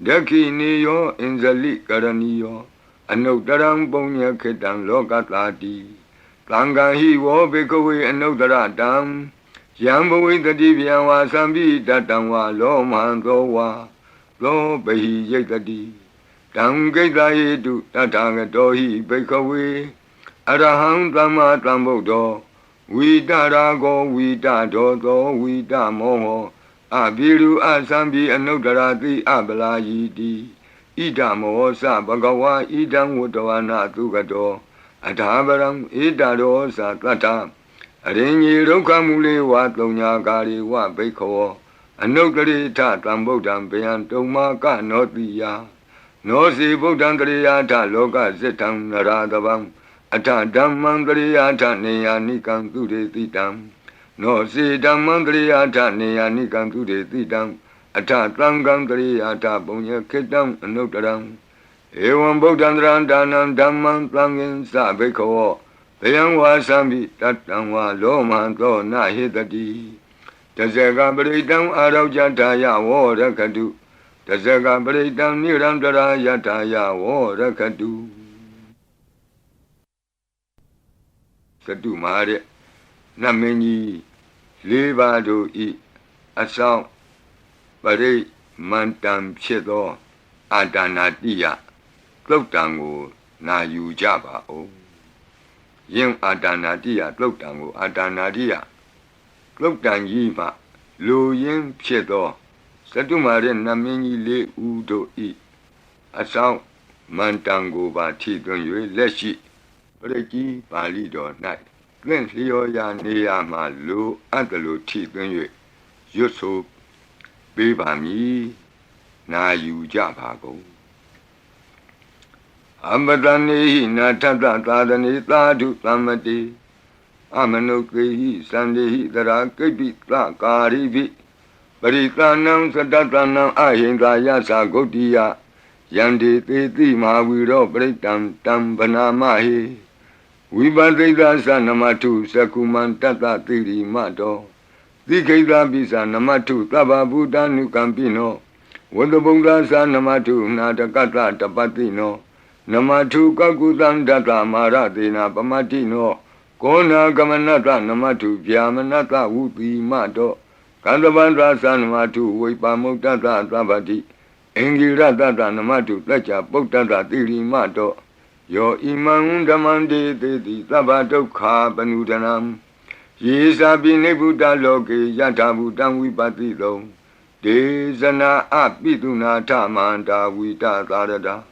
ဒက္ခိနေယောအင်ဇလိကရဏီယောအနုတ္တရံပုညခေတံလောကတာတိသံဃာဟိဝောဘေကဝေအနုတ္တရတံယံဘဝိတတိဗျံဝါသံပိတတံဝါလောမံသောဝါသောပဟိယိတတိတံကိတ္တဟိတုတထာဂတောဟိဘေကဝေအရဟံသမ္မာသမ္ဗုဒ္ဓောဝိတရာကောဝိတဒောသောဝိတမောဟောအဘိရုအသံပိအနုတ္တရာတိအပလာယိတိဣဒမောသဘဂဝါဣဒံဝတ္တဝနာသုကတောအထာပရံဣဒရောသတတ္ထအရိညေဒုက္ခမူလေဝသုံးညာကာရိဝဘိခောအနုတ္တရိထတံဗုဒ္ဓံဗျံတုံမာကနောတိယနောစီဗုဒ္ဓံတရိယာထလောကဇိတံနရာတဗံအထဓမ္မံတရိယာထနေယာနိကံသူရေတိတံနောစီဓမ္မံတရိယာထနေယာနိကံသူရေတိတံအထသံဃံတရိယာထပုညခေတံအနုတ္တရံဧဝံဗုဒ္ဓံတရံဒါနံဓမ္မံသံဃင်္စဘိခောဘယံဝါသံပိတတံဝါလောမံသောနဟိတတိတဇဂပရိတံအာရောကြထာယဝောရခတုတဇဂပရိတံနိရံတရာယထာယဝောရခတုသတုမာရဲ့နတ်မင်းကြီးလေးပါးတို့ဤအဆောင်ပရိမန္တံဖြစ်သောအာဒါနာတိယသုတ်တံကိုနာယူကြပါဦးယင်အာဒါနာတိယသုတ်တံကိုအာဒါနာတိယသုတ်တံကြီးမှလူရင်းဖြစ်သောသတုမာရဲ့နတ်မင်းကြီးလေးဦးတို့ဤအဆောင်မန္တံကိုပါထိသွင်း၍လက်ရှိပရိကြီးပါဠိတော်၌သင်လျော်ရာနေရာမှာလူအပ်တယ်လို့ထိသွင်း၍ရွတ်ဆိုပေးပါမည်နာယူကြပါကုန်အမတနေဟိနာထတသာသနေသာဓုသမ္မတိအမနုကေဟိသန္တေဟိတရာကိပိသကာရိပိပရိသနံသတ္တနံအဟိန္ဒာယသဂုတ်တိယ Yandi Titi Maviro Britam Tam Banamahi Vibadita Sanamatu Sakuman Tata Tiri Mato Dikeda Bisa Namatu Taba Buddha Nukampino Wadabunga Sanamatu Natakata Tapatino Namatu Kakutan Data Maratina Pamatino Kona Gamanata Namatu Vyamanata Uti Mato Kandavandra Sanamatu Vipamutata Tabati Engirata Namatu Tacha Potata Tiri Mato Yo Imam Damande Teti Tabato Ka Panudanam Yesa Binebuta Loke Yatabutam Vipatito Desana Apituna Tamanta Vita Tarada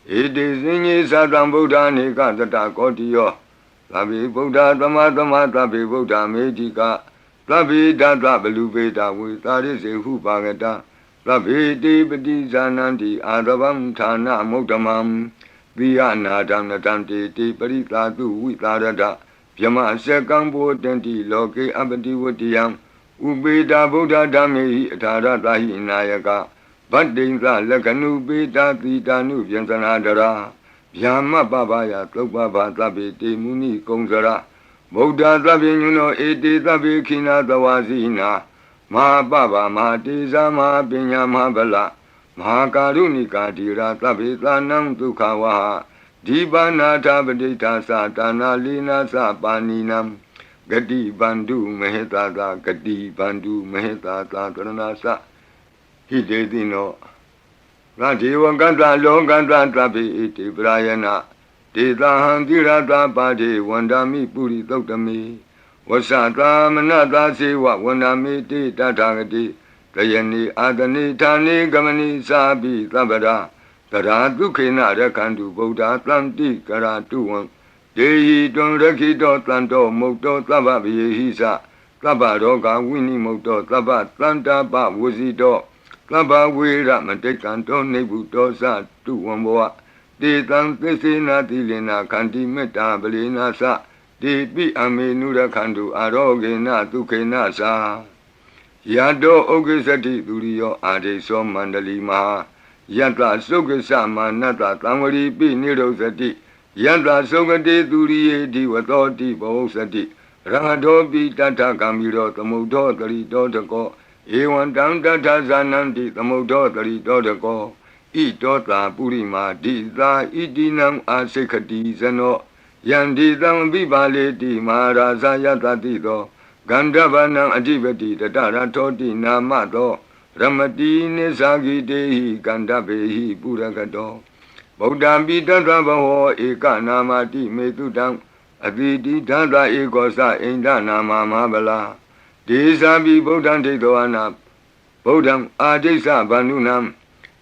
It is in Sadam Buddha Nikata Kotio Tabi Buddha Tamatama Tabi Buddha Medica Tabi Data Belubeta with Taris Hupagata Tabi Dipati Zananti Adavam Tana Motamam Viana Danatanti Tiparita Tu Vitarada Yama Sekambo Tenti Loke Abati Vutiam Ubeda Buddha Dami Taratahi Nayaka Badinza Lakanu Beta Titanu Yantanadara Yama Babaya Topaba Tabi Muni Kongzara Buddha Tabinuno Eti Tabi Kina Tawazina Ma Baba Ma Tiza Ma Pinya Ma Bala Ma Karunika Tira Tabi Tanam Tukawaha Dibana Tabadita Satana Lina Sapaninam Gadi Bandu Mehetata Gadi Bandu Mehetata Taranasa Hidedino Rajiva Ganta Longanta Tabi Iti Brayana Tita Handirata Padi Wandami Puri Totami Wasata Manata Siwa Wandami Tita Tagati Tayani Adani Tani Gamani Sabi Tabada Tara Dukina Rakandu Buddha Tanti Karatuan Dehi Don Rakito Tanto Moto Tababi Hisa Tabaroga Winnie Moto Tabat Tanta Ba Wuzito Taba Wira Matekanto Nebuto Sa Tuamboa De Tantisina Tilina Kanti Meta Belina Sa De Bi Amenura Kandu Arogena Tukena Sa Yado Ogesati Durio Ade So Mandali Maha Yanta Sokasa Manata Tamari Pi Nirosati Yanta Sokati Duriye Diwatoti Bosati Rangadobi Tata Kamiro Tamudo Tari Dotako Ewan Tanta Zananti Tamudo Tari Dotako I Dota Purima Dita Idinam Asekati Zano Yandi Dam Vibale Di Maharaza Yatatido Gandavanam Adivati Tatara Toti Namato Ramati Nisagi Dehi Gandabehi Puragato Bodambi Tatabaho Eka Namati Metudam Aditi Tata Egosa Inda Nama Mabala Desabi Bodam Tedoana Bodam Adesa Banunam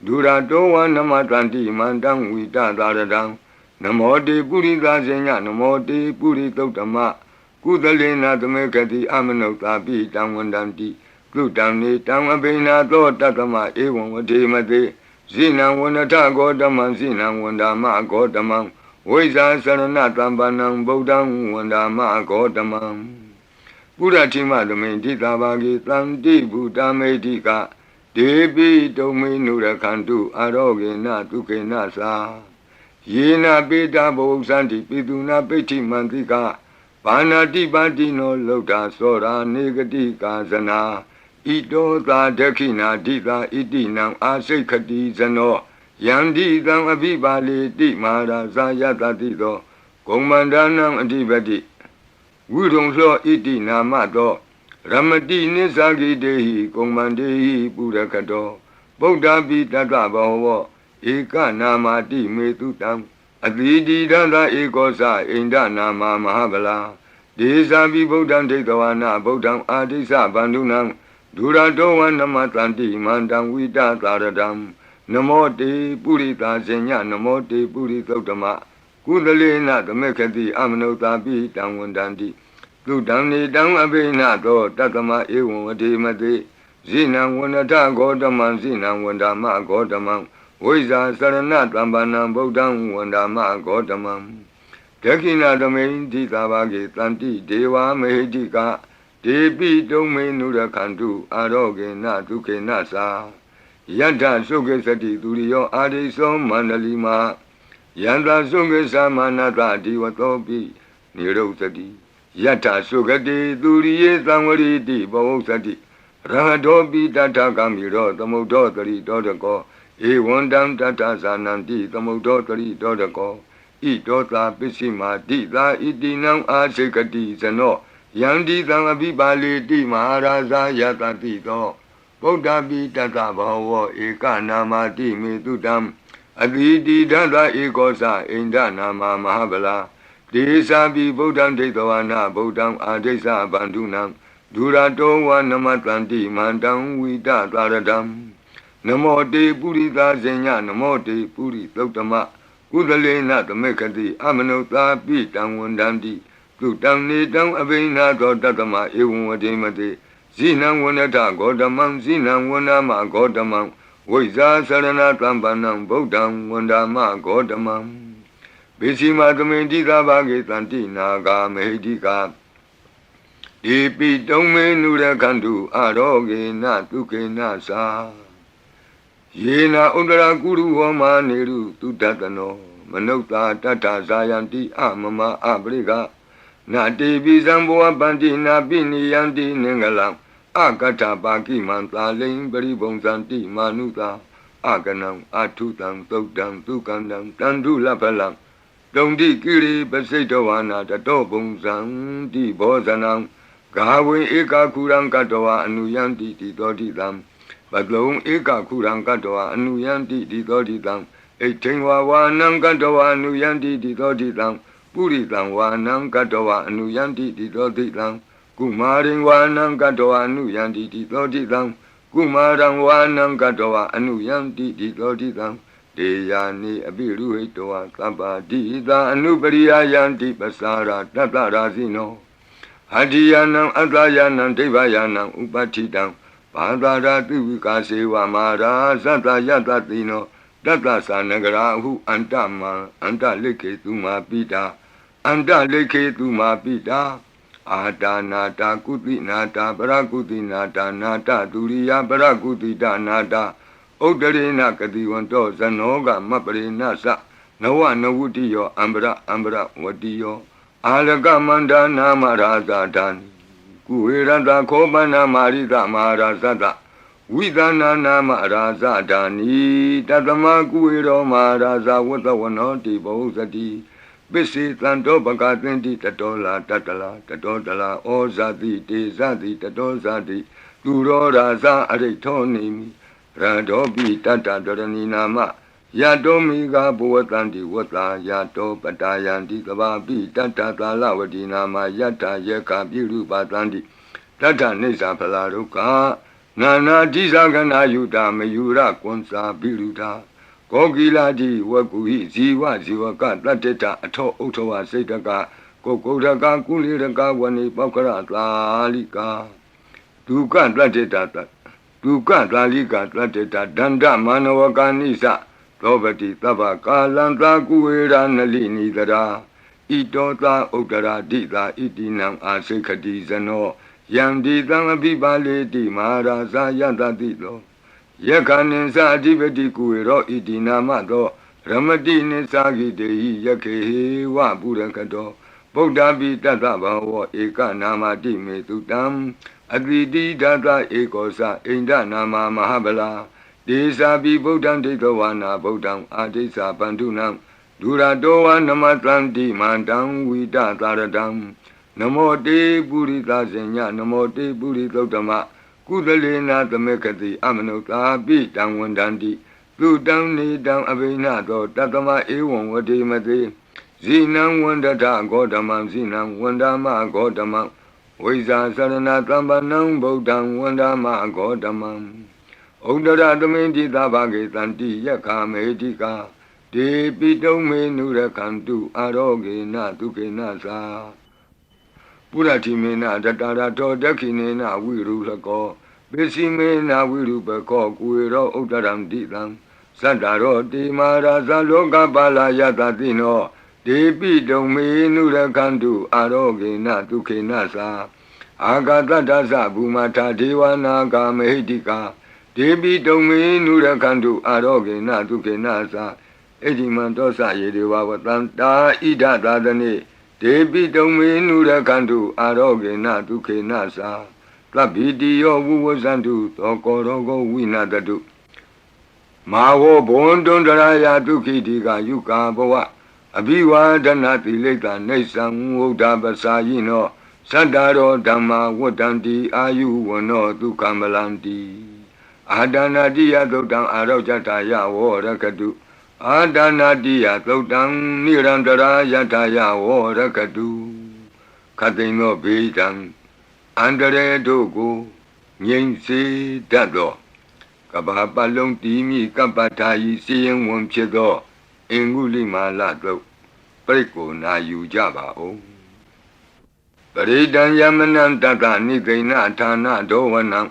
Durato Namatanti Mandam Vita Daradam Namote Purita Zenya Namote Puritotama Kudalena Tamekati Amanota Pi Tamwandanti Kutani Tamabina To Tatama Ewan Vademate Zina Wanata Godaman Zina Wandama Godamam Weza Saranatambanam Bodam Wandama Godamam Puratima Domenti Tabagi Tanti Buddha Medika Debi Domi Nurakantu Arogena Tukena Sa Yena Beta Bosanti Piduna Peti Mantika Panati Bandino Loda Sora Negati Kazana Ito Ta Dekina Dita Itinam Asekati Zano Yandi Dam Abibali Di Mara Zayata Tito Komandanam Adibati Wudong Lo Itina Mato Ramati Nisagi Dehi Komandehi Purakato Boda Bitata Baho Eka Namati Metutam Adidi Dada Ekosa Inda Nama Mahabala Desabi Bodam Tetawana Bodam Adisa Bandunam Duradowan Namatanti Mandam Vita Taradam Namote Purita Zenya Namote Puritotama Kudalena Tamekati Amanota Pi Tamwandanti Kudamni Dam Abena To Tatama Ewan Vademate Zina Wanata Godaman Zina Wandama Godaman Weza Sarana Tambanam Bodam Wandama Godamam Tekina Domain Titabagi Tanti Deva Mehedika Debi Domain Nurakantu Aroge Natuke Nasa ယတ္ထသုခေသတိသူရိယောအာရိသောမန္တလီမာယန္တာသုခေသမနတဒီဝသောပိနိရုသတိယတ္ထသုခတိသူရိယေသံဝရိတိဘဝသတိရဟတောပိတတ္ထကမိရောသမုဒ္ဒောတရိတောတကောဧဝံတံတတ္ထဇာနံတိသမုဒ္ဒောတရိတောတကောဣတောသာပစ္စည်းမာတိသာဣတိနံအာစေကတိဇနောယန္တိသံအဘိပါလေတိမဟာရာဇာယတတိသောဗုဒ္ဓပိတတဘောဝဧကနာမတိမေတုတံအတိတိဒသဧကောသအိန္ဒနာမမဟာဗလာဒေသာပိဗုဒ္ဓံဒိဋ္ဌဝနာဗုဒ္ဓံအာဒိသဗန္ဓုနံဒုရတောဝနမတန္တိမန္တံဝိတသာရတံနမောတေပုရိသဇညနမောတေပုရိသုတ္တမကုသလေနသမေခတိအမနုသာပိတံဝန္တံတိသူတံနေတံအဘိနာသောတတမဧဝံဝတိမတိဇိနံဝနထဂေါတမံဇိနံဝနမဂေါတမံဝိဇာသရဏတံပန္နံဗုဒ္ဓံဝန္ဒမဂေါတမံဘေစီမသမေတိသာဘာဂေတန္တိနာဂာမေဟိတိကာဒီပိတုံမေနုရခန္တုအာရောဂေနတုကေနသာယေနာဥဒရာကုရုဟောမာနေရုတုတတနောမနုဿာတတ္ထဇာယံတိအမမအပရိကနာတိပိသံဘောပန္တိနာပိနိယံတိနင်္ဂလံအကတ္ထပါကိမံသာလိံပရိဘုံဇန္တိမာနုသာအကနံအထုတံသုတ်တံသုကန္တံတန္တုလဖလံတုံတိကိရိပစိတဝါနာတတောဘုံဇံတိဘောဇနံဂါဝေဧကခုရံကတဝအနုယံတိတိသောတိတံပတလုံဧကခုရံကတဝအနုယံတိတိသောတိတံဣဋ္ဌိဝါဝါနံကတဝအနုယံတိတိသောတိတံပုရိသံဝါနံကတဝအနုယံတိတိသောတိတံကုမာရိဝါနံကတဝအနုယံတိတိသောတိတံကုမာရံဝါနံကတဝအနုယံတိတိသောတိတံဒေယာနိအပိရုဟိတဝသဗ္ဗတိသာအနုပရိယယံတိပစာရာတတရာဇိနောဟတ္တိယနံအတ္တယနံဒိဗ္ဗယနံဥပဋ္ဌိတံဘာသာရာတိဝိကာစေဝမာရာသတ္တယတတိနောတတ္တသနဂရာဟုအန္တမံအန္တလိခေတုမာပိတာအန္တလိခေတုမာပိတာအာတာနာတာကုတိနာတာပရကုတိနာတာနာတဒုရိယပရကုတိတနာတာဥဒ္ဒရေနကတိဝန္တောဇနောကမပရိနသနဝနဝုတိယောအံပရဝတိယောအာလကမန္တနာမရာဇာတံကုဝေရတခောပနာမာရိသမဟာရာဇတဝိသနာနာမရာဇဒာနိတတမကုဝေရောမဟာရာဇဝတ္တဝနောတိဘောဇတိပစ္စေတံတောပကသင်တိတတောလာတတလာတတောတလာဩဇာတိတေဇတိတတောဇာတိသူရောရာဇအရိထောနေမိရတောပိတတတရဏီနာမယတောမိဂဘဝတန္တိဝတ္တာယတောပတာယန္တိကဘာပိတတသာလဝတိနာမယတ္ထယေကပိရုပတန္တိတတ္ထနေသဖလာရုကနာနာတိသကနာယုတာမယုရကွန်စာပိရုတာကောကိလာတိဝကုဟိဇီဝဇီဝကတတ္တတအထောဥထဝစိတ်တကကိုကုဒကကုလိရကဝနိပောက္ခရသာလိကာဒုက္ခတတ္တတဒုက္ခသာလိကာတတ္တတဒန္တမနဝကာနိသသောပတိသဗ္ဗကာလံသာကုဝေရနလိနိတရာဣတောသာဥဒ္ဒရာတိသာဣတိနံအာစိခတိဇနောယံဒီသံအပိပါလေတိမဟာရာဇာယတတိသောယက္ခဏိသအဓိပတိကုဝေရောဣတိနာမသောရမတိနိသဂိတေဟိယခေဟေဝပုရကတောဗုဒ္ဓပိတတဗဝေဧကနာမတိမေတုတံအတိတိဒသဧကောသအိန္ဒနာမမဟာဗလာဒေသာပိဗုဒ္ဓံဒိဋ္ဌဝါနာဗုဒ္ဓံအာဒိသပန္တုနံဒုရတောဝနမတန္တိမန္တံဝိတသာရတံနမောတေပုရိသဇညနမောတေပုရိသုတ္တမကုသလေနာသမေခတိအမနုသာပိတံဝန္တန္တိသူတံနေတံအဘိနသောတတမဧဝံဝတိမတိဇိနံဝန္တထဂေါတမံဇိနံဝန္ဒမဂေါတမံဝိဇာသရဏတံပနံဗုဒ္ဓံဝန္ဒမဂေါတမံဩဒရသမိန်တိသဘာဂေတန္တိယက္ခမေတိကာဒေပိတုံမေနုရခန္တုအာရောဂေနတုကေနသာပုရတိမေနတတရာတောဒက္ခိနေနဝိရုလကောပိစီမေနဝိရုပကောကုဝေရောဥဒ္ဒရံတိတံသတ္တရောတိမာရာဇလောကပါလာယတတိနောဒေပိတုံမေနုရခန္တုအာရောဂေနတုခေနသာအာဂတတ္တသဘူမထာဒေဝနာဂာမေဟိတိကာဒ ဒေပိတုံမေနုရခန္တုအာရောဂေနဒုက္ခေနသာအဒီမံတောစယေဒေဝဝတံတာဣဒသာသနေဒေပိတုံမေနုရခန္တုအာရောဂေနဒုက္ခေနသာသဗ္ဗိတိယောဝုဝဇန္တုသောကောရောဂောဝိနာတတုမာဝောဘွန်တွန်တရာယဒုက္ခိတိကယုကာဘဝအဘိဝါဒနာတိလိတ္တနေသံဝုဒ္ဓပစာယိနောသတ္တရောဓမ္မာဝတ္တံတိအာယုဝနောဒုက္ခမလန္တိအာဒနာတိယသုတ်တံအာရောဇတာယဝောရကတုအာဒနာတိယသုတ်တံနိရန္တရာယထာယဝောရကတုခတိန်သောဘေးတံအန္တရေတို့ကိုငြိမ့်စေတတ်သောကဘာပလုံးတီမိကပ္ပထာယီစီရင်ဝန်ဖြစ်သောအင်္ဂုလိမာလသုတ်ပရိကိုနာယူကြပါဦးပရိဒံယမနံတတနိသိဏဌာနဒောဝနံ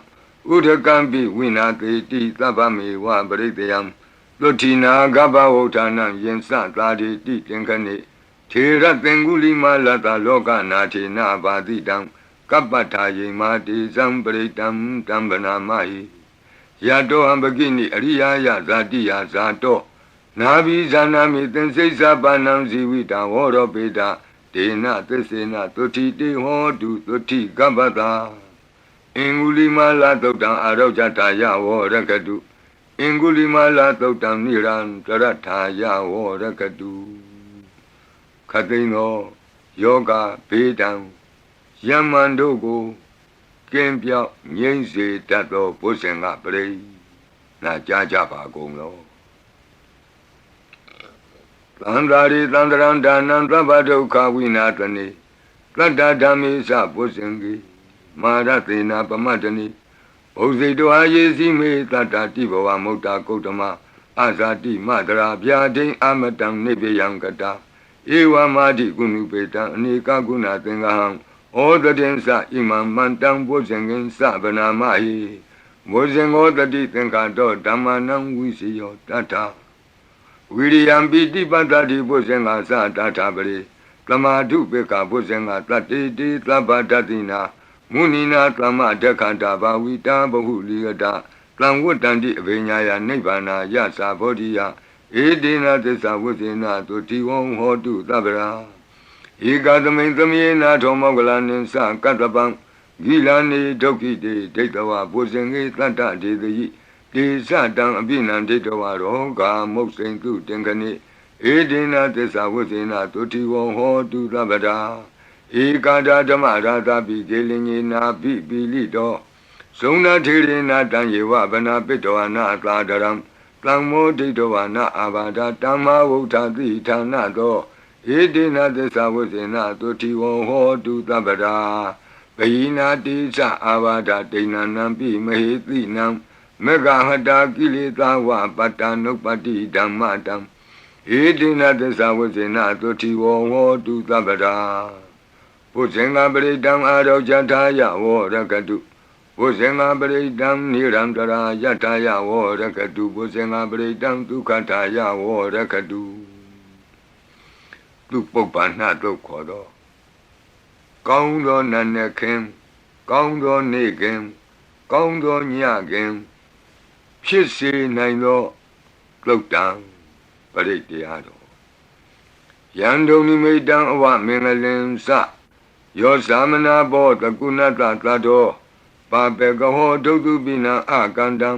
ဥဒကံပိဝိနာတိတိသဗ္ဗမေဝပရိတယံသုတိနာကပ္ပဝုဌာနံယင်စသာတိတိသင်္ခဏိထေရသင်္ဂုလိမာလတလောကနာထေနဘာတိတံကပ္ပထာယေမာတိဇံပရိတံတံဗနာမဟိယတောဟံပကိနိအရိယာယဇာတိယဇာတောနာဘိဇာနာမိသင်္စိစ္ဆပါဏံဇီဝိတံဝရောပေတဒေနသစ္စေနသုတိတေဟောတုသုတိကပ္ပတာအင်္ဂုလိမာလသုတ်တံအာရောဇတာယဝောရကတုအင်္ဂုလိမာလသုတ်တံနိရန္တရထာယဝောရကတုခတိန်သောယောဂဘေးတံယမန်တို့ကိုကင်းပြောက်ငြိမ့်စေတတ်သောဘုဇင်ကပရိနာကြားကြပါကုန်လောသန္တာရိသန္တရံဒါနံသဗ္ဗဒုက္ခဝိနာတနိတတ္တဓမ္မေသဘုဇင်ကိမာရသေနာပမတ္တနိဘုဇိတောအာယေစီမေတတ္တတိဘဝမုတ်တာကုတ္တမအာဇာတိမတရာဗျာဒိအမတံနိဗ္ဗယံကတာဧဝမာတိကုဏုပေတံအနေကကုဏသင်္ဃဟံဩတတိသဣမံမန္တံဘုဇင်ကင်သဗနာမဟိဘုဇင်ောတတိသင်္ခါတောဓမ္မနံဝိစီယောတတ္ထဝိရိယံပိတိပတ္တိဘုဇင်္ဂသတ္ထပရိသမာဓုပေကဘုဇင်္ဂတတ္တိတိသဗ္ဗတတိနာမုနိနာသမဒက္ခန္တာဘာဝိတာဘဟုလိယတသံဝတ္တန္တိအဘိညာယနိဗ္ဗာနာယသာဘောဓိယဧဒေနသစ္စာဝိဇေနသုတိဝံဟောတုသဗ္ဗရာဧကသမိန်သမေနာထောမောကလနိသကတ္တပံဂိလာနေဒုက္ခိတေဒိဋ္ဌဝဘုဇင်္ဂေတတ္တဒေတိတေသတံအပိနံဒိဋ္ဌဝရောဂာမုတ်စိန်တုတင်ခဏိဧဒေနသစ္စာဝိဇေနသုတိဝံဟောတုသဗ္ဗရာဧကာဒဓမ္မရာသပိကေလင်ညေနာပိပိလိတောဇုံနာထေရေနာတံယေဝဗနာပိတောနာသာဒရံသံမောဒိဋ္ဌဝနာအာဘာဒတမ္မာဝုဋ္ဌတိဌာနတောဧတေနသစ္စာဝိဇေနသုတိဝံဟောတုသဗ္ဗရာဘိနာတိသအာဘာဒဒိဏနံပိမဟေတိနံမေဃဟတာကိလေသာဝပတ္တနုပ္ပတိဓမ္မတံဧတေနသစ္စာဝိဇေနသုတိဝံဟောတုသဗ္ဗရာဘုဇင်္ဂပရိတံအာရောဇထာယဝောရကတုဘုဇင်္ဂပရိတံနိရန္တရာယထာယဝောရကတုဘုဇင်္ဂပရိတံဒုက္ခထာယဝောရကတုသူပုပ္ပန္နတုတ်ခေါ်တော့ကောင်းသောနတ်နဲ့ခင်ကောင်းသောနေ့ခင်ကောင်းသောညခင်ဖြစ်စေနိုင်သောသုတ်တံပရိတရားတော်ယံဒုံနိမိတံအဝမင်္ဂလင်စယောသမနာဘောတကုဏတသတ္တောပါပေကဟောဒုက္တုပိနံအကန္တံ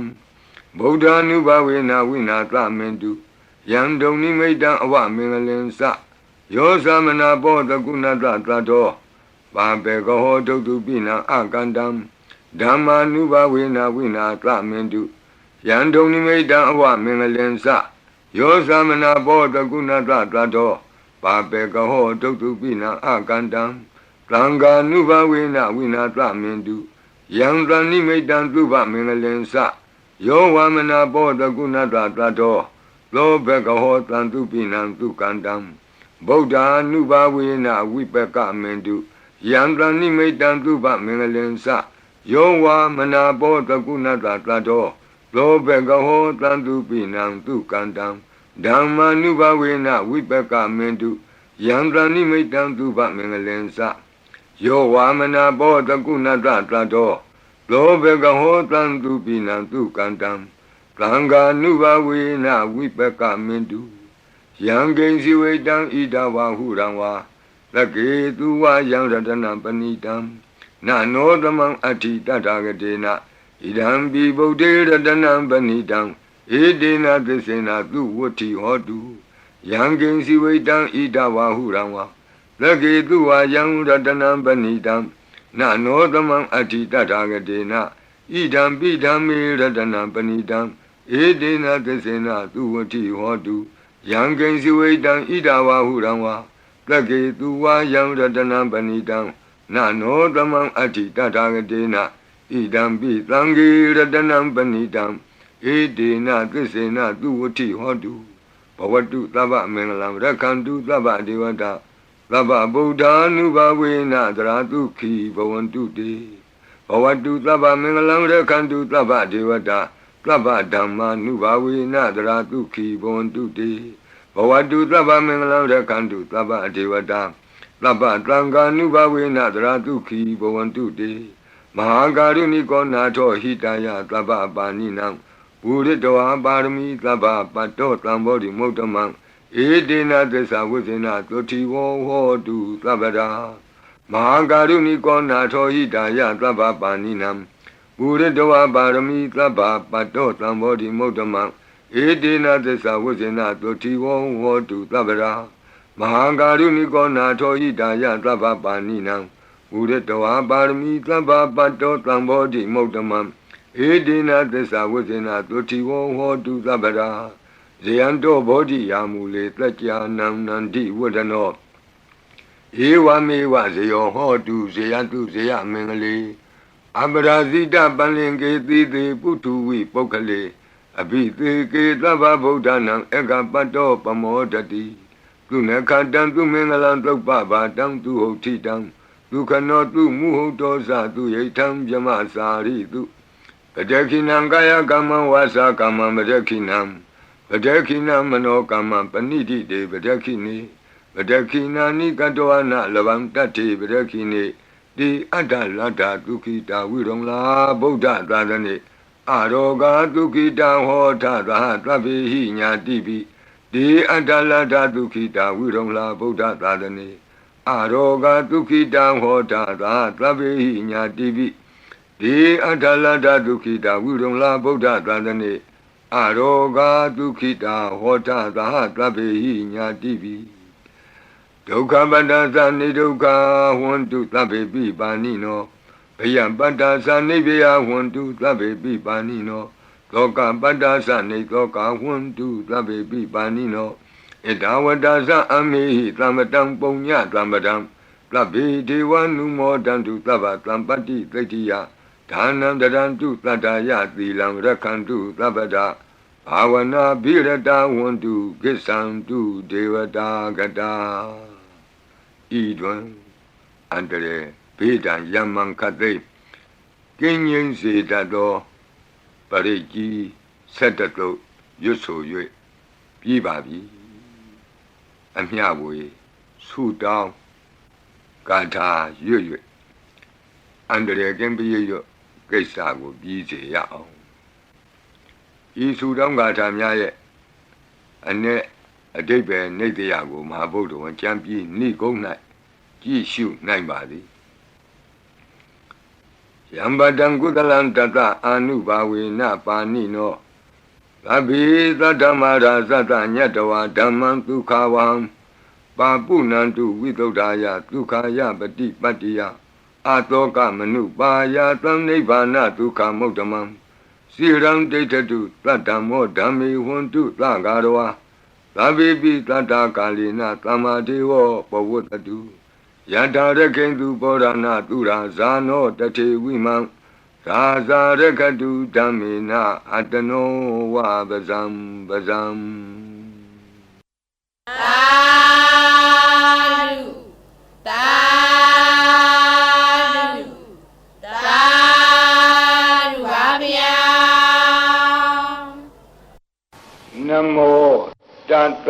ဗုဒ္ဓ ानु ဘဝေနဝိနာသမင်တုယံဒုံနိမိတံအဝမင်္ဂလင်စယောသမနာဘောတကုဏတသတ္တောပါပေကဟောဒုက္တုပိနံအကန္တံဓမ္မာနုဘဝေနဝိနာသမင်တုယံဒုံနိမိတံအဝမင်္ဂလင်စယောသမနာဘောတကုဏတသတ္တောပါပေကဟောဒုက္တုပိနံအကန္တံသံဃာနုဘဝေနဝိနာသမင်တုယံသနိမိတံသုဘမင်္ဂလင်စယောဝမနာဘောတကုဏတသတ္တောသောဘကဟောတံသူပိနံသူကန္တံဗုဒ္ဓ ानु ဘဝေနဝိပကမင်တုယံသနိမိတံသုဘမင်္ဂလင်စယောဝမနာဘောတကုဏတသတ္တောသောဘကဟောတံသူပိနံသူကန္တံဓမ္မာနုဘဝေနဝိပကမင်တုယံသနိမိတံသုဘမင်္ဂလင်စယောဝါမနာဘောတကုဏတသတ္တောသ လောဘကဟောတံသူပိနံသူကန္တံသံဃာနုဘဝေနဝိပကမင်တုယံကိဉ္စီဝိတံဣဒဝဟုရံဝါသကေသူဝယံရတနံပဏိတံနနောသမံအဋ္ဌိတတဂတေနဣဒံပိဗုဒ္ဓေရတနံပဏိတံဧတေနသစ္စေနသူဝတ္ထိဟောတုယံကိဉ္စီဝိတံဣဒဝဟုရံဝါသကေသူဝယံရတနံပဏိတံနနောသမံအဋ္ဌိတတဂတေနဣဒံပိဓမ္မေရတနံပဏိတံဧတေနသစ္စေနသူဝတ္ထိဟောတုယံကိဉ္စီဝိတံဣဒဝဟုရံဝါသကေသူဝယံရတနံပဏိတံနနောသမံအဋ္ဌိတတဂတေနဣဒံပိသံဃေရတနံပဏိတံဧတေနသစ္စေနသူဝတ္ထိဟောတုဘဝတုသဗ္ဗမင်္ဂလံရက္ခန္တုသဗ္ဗဒေဝတာသဗ္ဗဗုဒ္ဓ ानु ဘဝေနသရတုခိဘဝန္တုတေဘဝတုသဗ္ဗမင်္ဂလံရက္ခန္တုသဗ္ဗဒေဝတာသဗ္ဗဓမ္မာနုဘဝေနသရတုခိဘဝန္တုတေဘဝတုသဗ္ဗမင်္ဂလံရက္ခန္တုသဗ္ဗဒေဝတာသဗ္ဗသံဃာနုဘဝေနသရတုခိဘဝန္တုတေမဟာကာရုဏိကောနာထောဟိတယသဗ္ဗပါဏိနံပုရိတောပါရမီသဗ္ဗပတ္တောသံဘောဓိမုဒ္ဓမံဧတေနသစ္စာဝိဇ္ဇေနသုတိဝဟောတုသဗ္ဗရာမဟာကာရုဏိကောနာထောဟိတယသဗ္ဗပါဏိနံပုရိတောပါရမီသဗ္ဗပတ္တောသံဘောဓိမုဒ္ဓမံဧတေနသစ္စာဝိဇ္ဇေနသုတိဝဟောတုသဗ္ဗရာမဟာကာရုဏိကောနာထောဟိတယသဗ္ဗပါဏိနံပုရိတောပါရမီသဗ္ဗပတ္တောသံဘောဓိမုဒ္ဓမံဧတေနသစ္စာဝိဇ္ဇေနသုတိဝဟောတုသဗ္ဗရာဇယံတောဘောဓိယာမူလေတက္ကြာနံနန္တိဝဒနောဧဝမေဝဇယောဟောတုဇယတုဇယမင်္ဂလေအပရာဇိတပလင်ကေတိတေပုထုဝိပုဂ္ဂလေအဘိသေကေသဗ္ဗဗုဒ္ဓနံဧကပတ္တောပမောဒတိသူနခတံသူမင်္ဂလံသုပ္ပဘာတံသူဟုတ်ထိတံဒုက္ခနောသူမုဟုတ်တောဇသူယိထံဗြမစာရိတုပတခိနံကာယကမ္မဝါစာကမ္မပတခိနံပတခိနမနောကမ္မပဏိတိတေပတခိနေပတခိနာနိကတောအနလဗံတတ္တိပတခိနေတိအတ္တလတ္တဒုက္ခိတာဝိရုံလာဗုဒ္ဓသာသနေအရောဂဒုက္ခိတံဟောထသာသဗ္ဗေဟိညာတိပိတိအတ္တလတ္တဒုက္ခိတာဝိရုံလာဗုဒ္ဓသာသနေအရောဂဒုက္ခိတံဟောထသာသဗ္ဗေဟိညာတိပိတိအတ္တလတ္တဒုက္ခိတာဝိရုံလာဗုဒ္ဓသာသနေအရောဂဒုက္ခိတာဟောထသာသဗ္ဗေဟိညာတိပိဒုက္ခပတ္တသနိဒုက္ခဟွန္တုသဗ္ဗေပိပါဏိနောဘယံပတ္တသနိဗ္ဗယဟွန္တုသဗ္ဗေပိပါဏိနောသောကပတ္တသနိသောကဟွန္တုသဗ္ဗေပိပါဏိနောဣဒဝတ္တသအမေဟိသမ္ပတံပုညသမ္ပတံသဗ္ဗေဒေဝနုမောတံတုသဗ္ဗသံပတ္တိသိတ္တိယဒါနံတရံတုသတ္တယသီလံရက္ခန္တုသဗ္ဗဒဘာဝနာဘိရတဝန္တုကိစ္ဆံတုဒေဝတာဂတာဤတွင်အန္တရေဘေးဒံယမံခသိကင်းငြိမ်းစေတတ်သောပရိကြီးဆက်တတုရွတ်ဆို၍ပြီးပါပြီအမျှဝေဆုတောင်းကာထာရွတ်၍အန္တရေကင်းပြည့်ရွတ်ကိစ္စကိုပြီးစေရအောင်ဤဆုတောင်းကာထာများရဲ့အ내အဓိပ္ပာယ်နိတ္တယကိုမဟာဗုဒ္ဓဝံကျမ်းပြီးဏိကုံး၌ကြည့်ရှုနိုင်ပါသည်ယံပတံကုသလံတတအာနုဘာဝေနပါဏိနောသဗ္ဗေသတ္တမရာသတ္တညတဝါဓမ္မံဒုက္ခဝံပါပုဏ္ဏံတုဝိသုဒ္ဓာယဒုက္ခယပတိပတ္တိယအာတောကမနုပါယသံနိဗ္ဗာနဒုက္ခမုဒ္ဓမံစိရံဒိဋ္ဌတုသတ္တမောဓမ္မေဟွန္တုသဂါရဝါသဗ္ဗေပိတတ္တကာလိနသမ္မာဒေဝပဝတ္တုယထာရခိန္တုပောရဏသူရာဇာနောတထေဝိမံသာဇာရခတုဓမ္မေနအတနောဝပဇံပဇံသာဓုသာဓုသာဓုပါဗျာနမောတတ္တ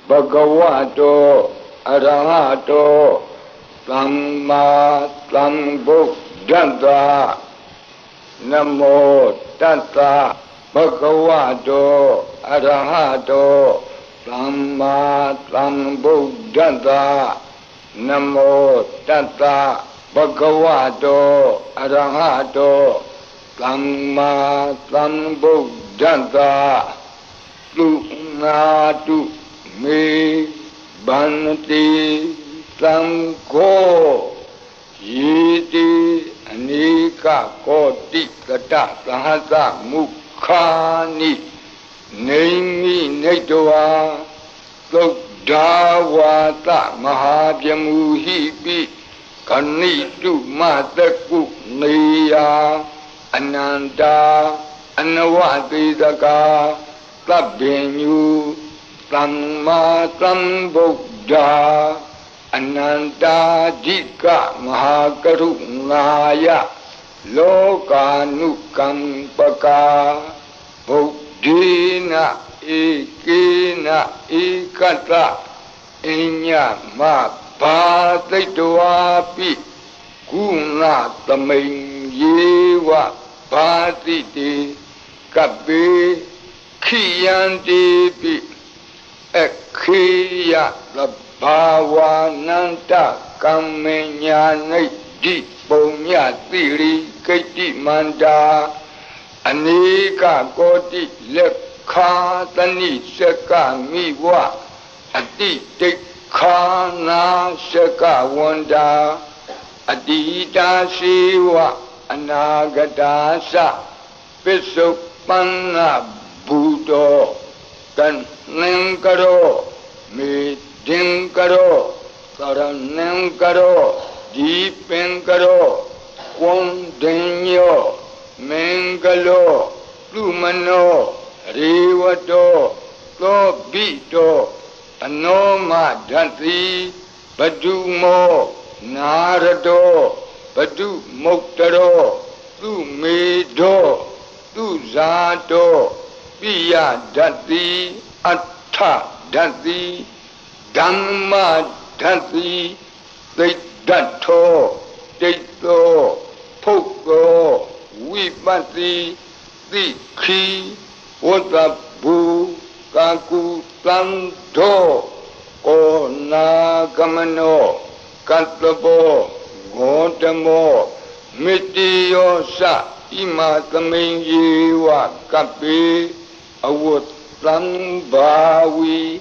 ဘဂဝတောအရဟတောသမ္မာသမ္ဗုဒ္ဓတ္တ Namo Tassa Bhagavato Arahato Samma Sambuddhassa Namo Tassa Bhagavato Arahato Samma Sambuddhassa Lunatu Me Bhanti Sangho Yiti Anika Koti Kata Sahasa Mukhani Naimi Naitwa Sodawata Mahabhyamuhipi Kanitu Mataku Neya Ananda Anavadidaka Tabbinyu Samma Sambuddha Ananda Jika Mahakarunaya Lokanukampaka Buddhina Ikina Ikata Inya Mabhataitwapi Guna Taming Yewa Bhatiti Kabe Khiyanti Pi Ekhiya Bhavananta Kamenya Di Punya Tiri Keti Manda Anika Koti Lekha Tani Seka Miwa Ati Tekhana Seka Wanda Adita Siwa Anagadasa Pisupana Buddha Kan Nengkaro Meeting Karo Karanam Karo Deepin Karo Kondinyo Mengalo Lumano Rivato Lobito Anoma Dhanti Badumo Narado Badu Moktaro Lumedo Luzato Piya Dhanti Atta Dhanti Dhamma Dhanti Dato Dato Poko Vipati Dikhi Wadabu Kaku Tanto Ona Kamano Katlabo Godamo Mitiyosa Ima Kaminjiwa Kapi Awut Lambawi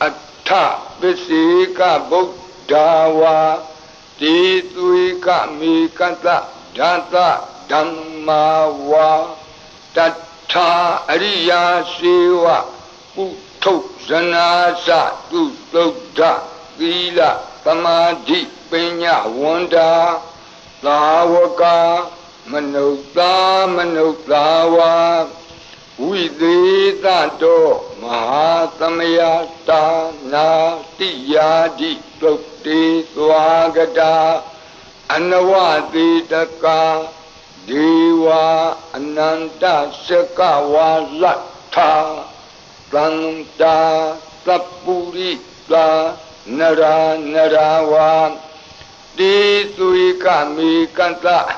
Atta Visika Buddhawa Tituika Mikata Data Dhammawa Tattha Ariya Siva Utto Zanasa Tuttodha Vila Samadhi Pinya Wanda Lavaka Manutawa Viditato Mahasamayata Natiyadi Tukti Swagata Anavaditaka Deva Ananta Sakawa Latha Santa Sapurita Nara Narawa Disuika Mikanta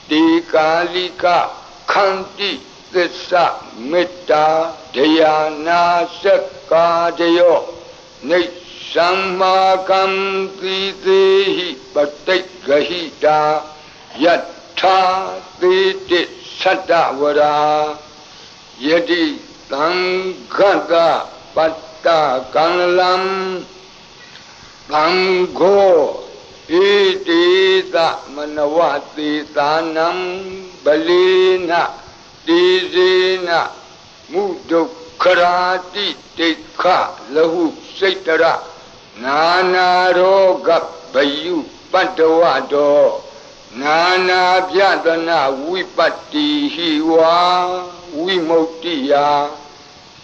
Dikalika Kanti Tissa Metta Dhyana Sakka Dayo Nishammakam Tidehi Patigahita Yatha Titi Sattavara Yadi Tangata Patta Kanalam Tango Itita Manavati Tanam Balina Dizina Mudukharati Tekha Lahu Saitara Nana Roga Bayu Padavado Nana Vyadana Vipati Hiwa Vimotiya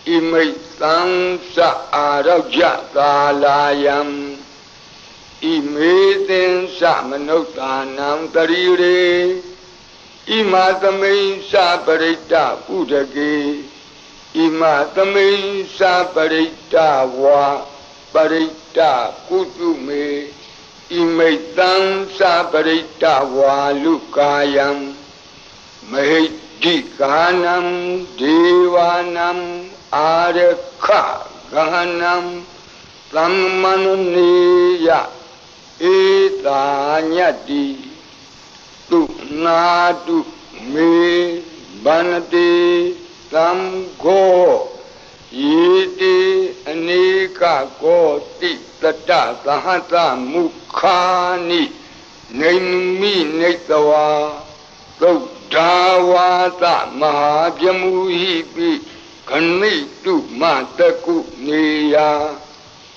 Imaitam Sa Arabja Talayam Imaitin Sa Manotanam Tarire Imatamain Sa Parita Udage Imatamain Sa Parita Wa Parita Kutume Imaitam Sa Parita Wa Lukayam မဟိတိကာနံဒေဝနံအာရခဂဟနံသမ္မနနေယဧတာညတ္တိသူနာတုမေဗန္တိသံဃောယေတိအနေကကောတိတတသဟတမုခာနိနေမိနေတဝါသုဒ္ဓဝါသမဟာပြမူဟိပိခဏိတုမတကုနေယ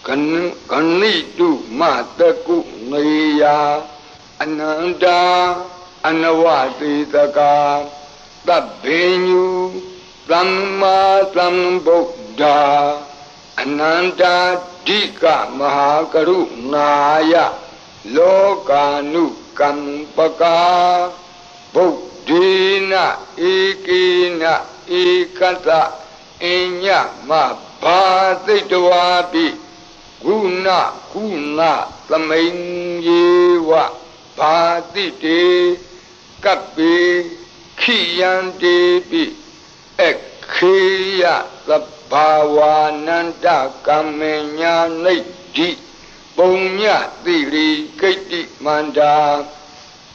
ခဏိတုမတကုနေယအနန္တာအနဝတိတကာသဗ္ဗညုသမ္မာသမ္ဗုဒ္ဓအနန္တာဓိကမဟာကရုဏာယလောကာနုကမ္ပကာဗုဒ္ဓေနဧကေနဧကတအညမဘာသိတဝါပိဂုဏကုဏသမိန်ယေဝဘာတိတေကပ္ပေခိယံတေပိခေယသဗ္ဗဝါနန္တကမ္မညာနိဒ္ဓိပုံညတိရိကိတ္တိမန္တာ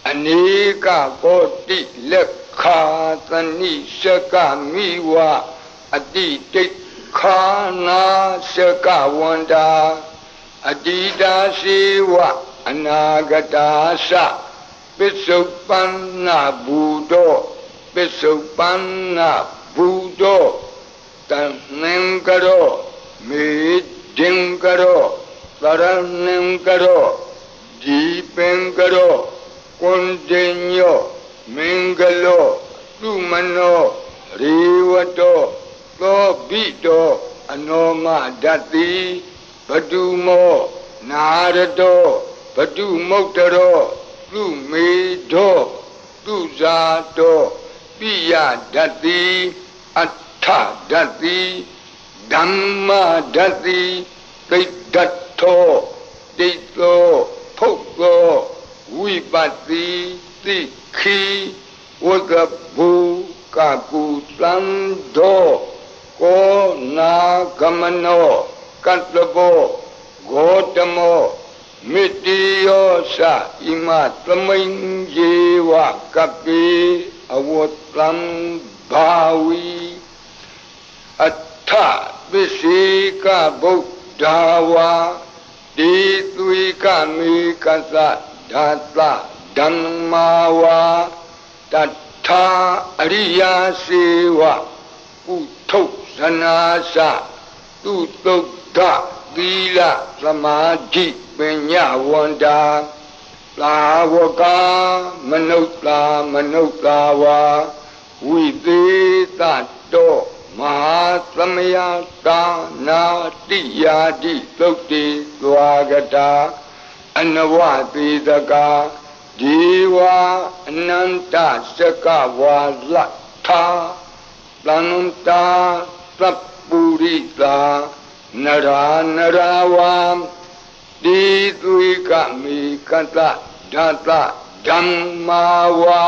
အနေကကောတိလက်ခာသနိရှကမိဝအတိတိခာနာရှကဝန္တာအတိတာရှိဝအနာဂတာသပစ္စုပန္နဘူတောပစ္စုပန္နဘူတောတဏ္ဏံကရောမေဒင်ကရောသရဏံကရောဒီပင်ကရောကွန်တင်ညောမင်္ဂလောသုမနောရေဝတောသောဘိတောအနောမဒတ္တိဘတုမောနာရတောဘတုမုတ်တရောသုမေတောသုဇာတောပိယဒတ္တိအဋ္ဌဒတ္တိဓမ္မဒတ္တိသိတ္တထောတိတ္တောဖုတ်သောဝိပတ္တိသိခိဝကဘူကကုသံသောကောနာဂမနောကတ္တဘောဂေါတမောမိတိယောသဣမသမိန်ယေဝကပိအဝတ္တံဘာဝီအထပစ္စေကဗုဒ္ဓဝါတိသွေကမေကသဓာတဓမ္မာဝါတထာအရိယာစေဝကုထုဇနာသသူတုဒ္ဓသီလသမာဓိပညာဝန္တာသာဝကာမနုဿာမနုဿာဝါဝိသေသတောမဟာသမယတာနာတိယာတိသုတ်တိသွားကတာအနဝတိတကာဒီဝအနန္တစကဝါလထာသန္တာသပ္ပုရိတာနရာနရာဝံတိသွေကမေကတဓာတဓမ္မာဝါ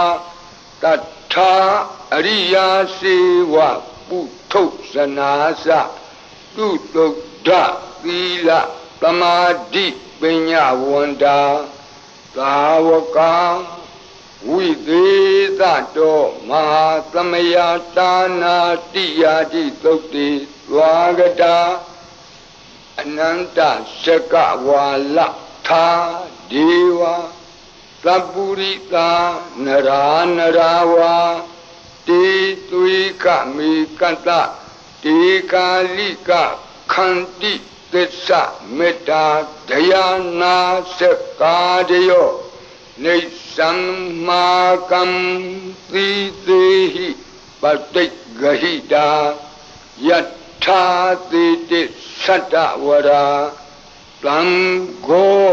တထာအရိယာစေဝပုထုဇနာသသူတုဒ္ဓသီလသမာဓိပညာဝန္တာသာဝကဝိသေသတောမဟာသမယတာနာတိယာတိသုတ်တိသွားကတာအနန္တစကဝါလထာဒေဝသပ္ပုရိတာနရာနရာဝါတေသွေကမေကတတေကာလိကခန္တိသစ္စာမေတ္တာဒယာနာစကာတယောနေသံမာကံသီသေဟိပတိဂဟိတာယထာတိတိသတ္တဝရာသံဃော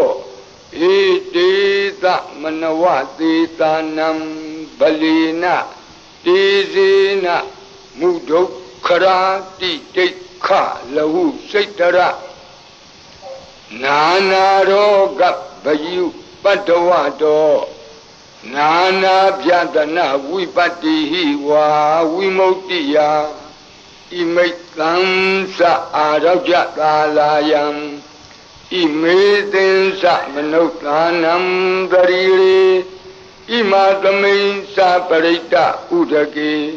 ဣတိသမနဝတိသာနံဗလိနတေဇေနမုဒုက္ခရာတိတိခလဟုစိတ်တရနာနာရောဂဗယုပတ္တဝတော Nana Pyatana Vipati Wa Vimuktiya Imaitansa Arajatalayam Imetensa Manotanam Darire Imatamensa Parita Udake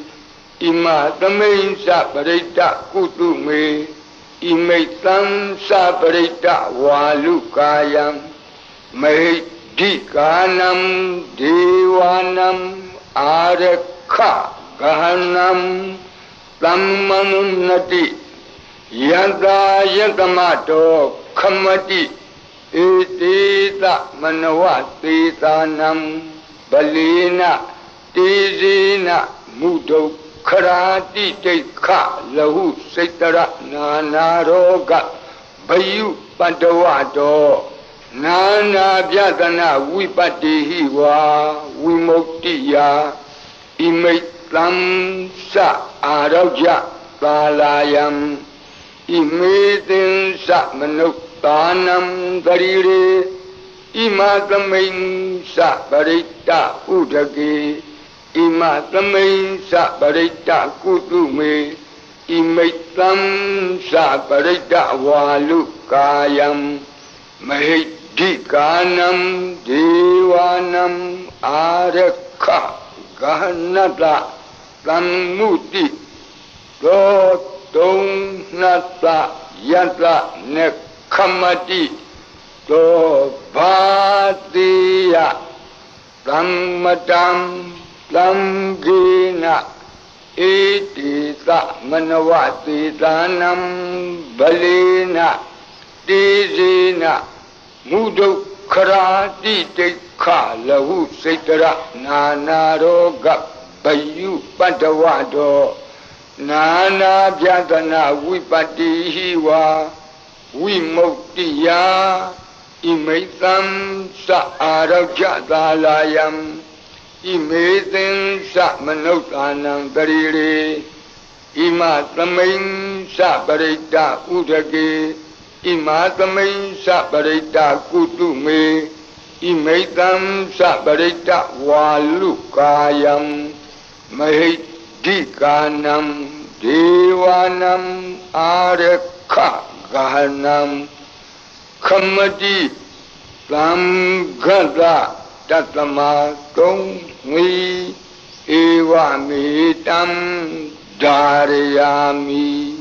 Imatamensa Parita Kutume Imaitansa Parita Walukayam Dikanam Devanam Arakha Gahanam Tammanunati Yada Yadamato Kamati Etita Manawati Tanam Balina Tizina Mudo Karati Teka Lahu Setara Nanaroga Bayu Pandavato Nana Vyatana Vipati Wa Vimuktiya Imaitam Sa Araja Palayam Imetin Sa Manuktanam Darire Imatamain Sa Parita Udake Imatamain Sa Parita Kutume Imaitam Sa Parita Walukayam Dikanam Devanam Arakha Gahanata Tammuti Totong Nata Yata Nekamati To Bhatiya Tammatam Tamgina Etita Manavati Tanam Balina Tizina Mudo Karati Tekha Lahu Setara Nanaroga Bayu Pandavado Nana Vyatana Vipati Hiwa Vimuktiya Imaitam Sa Arajatalayam Imaitam Sa Manotanam Darire Imatamain Sa Parita Udake Imatamain Sa Parita Kutume Imaitam Sa Parita Walukayam Dikanam Devanam Arakha Gahanam Kamati Tamgada Tatamatung Mi Evamitam Dharayami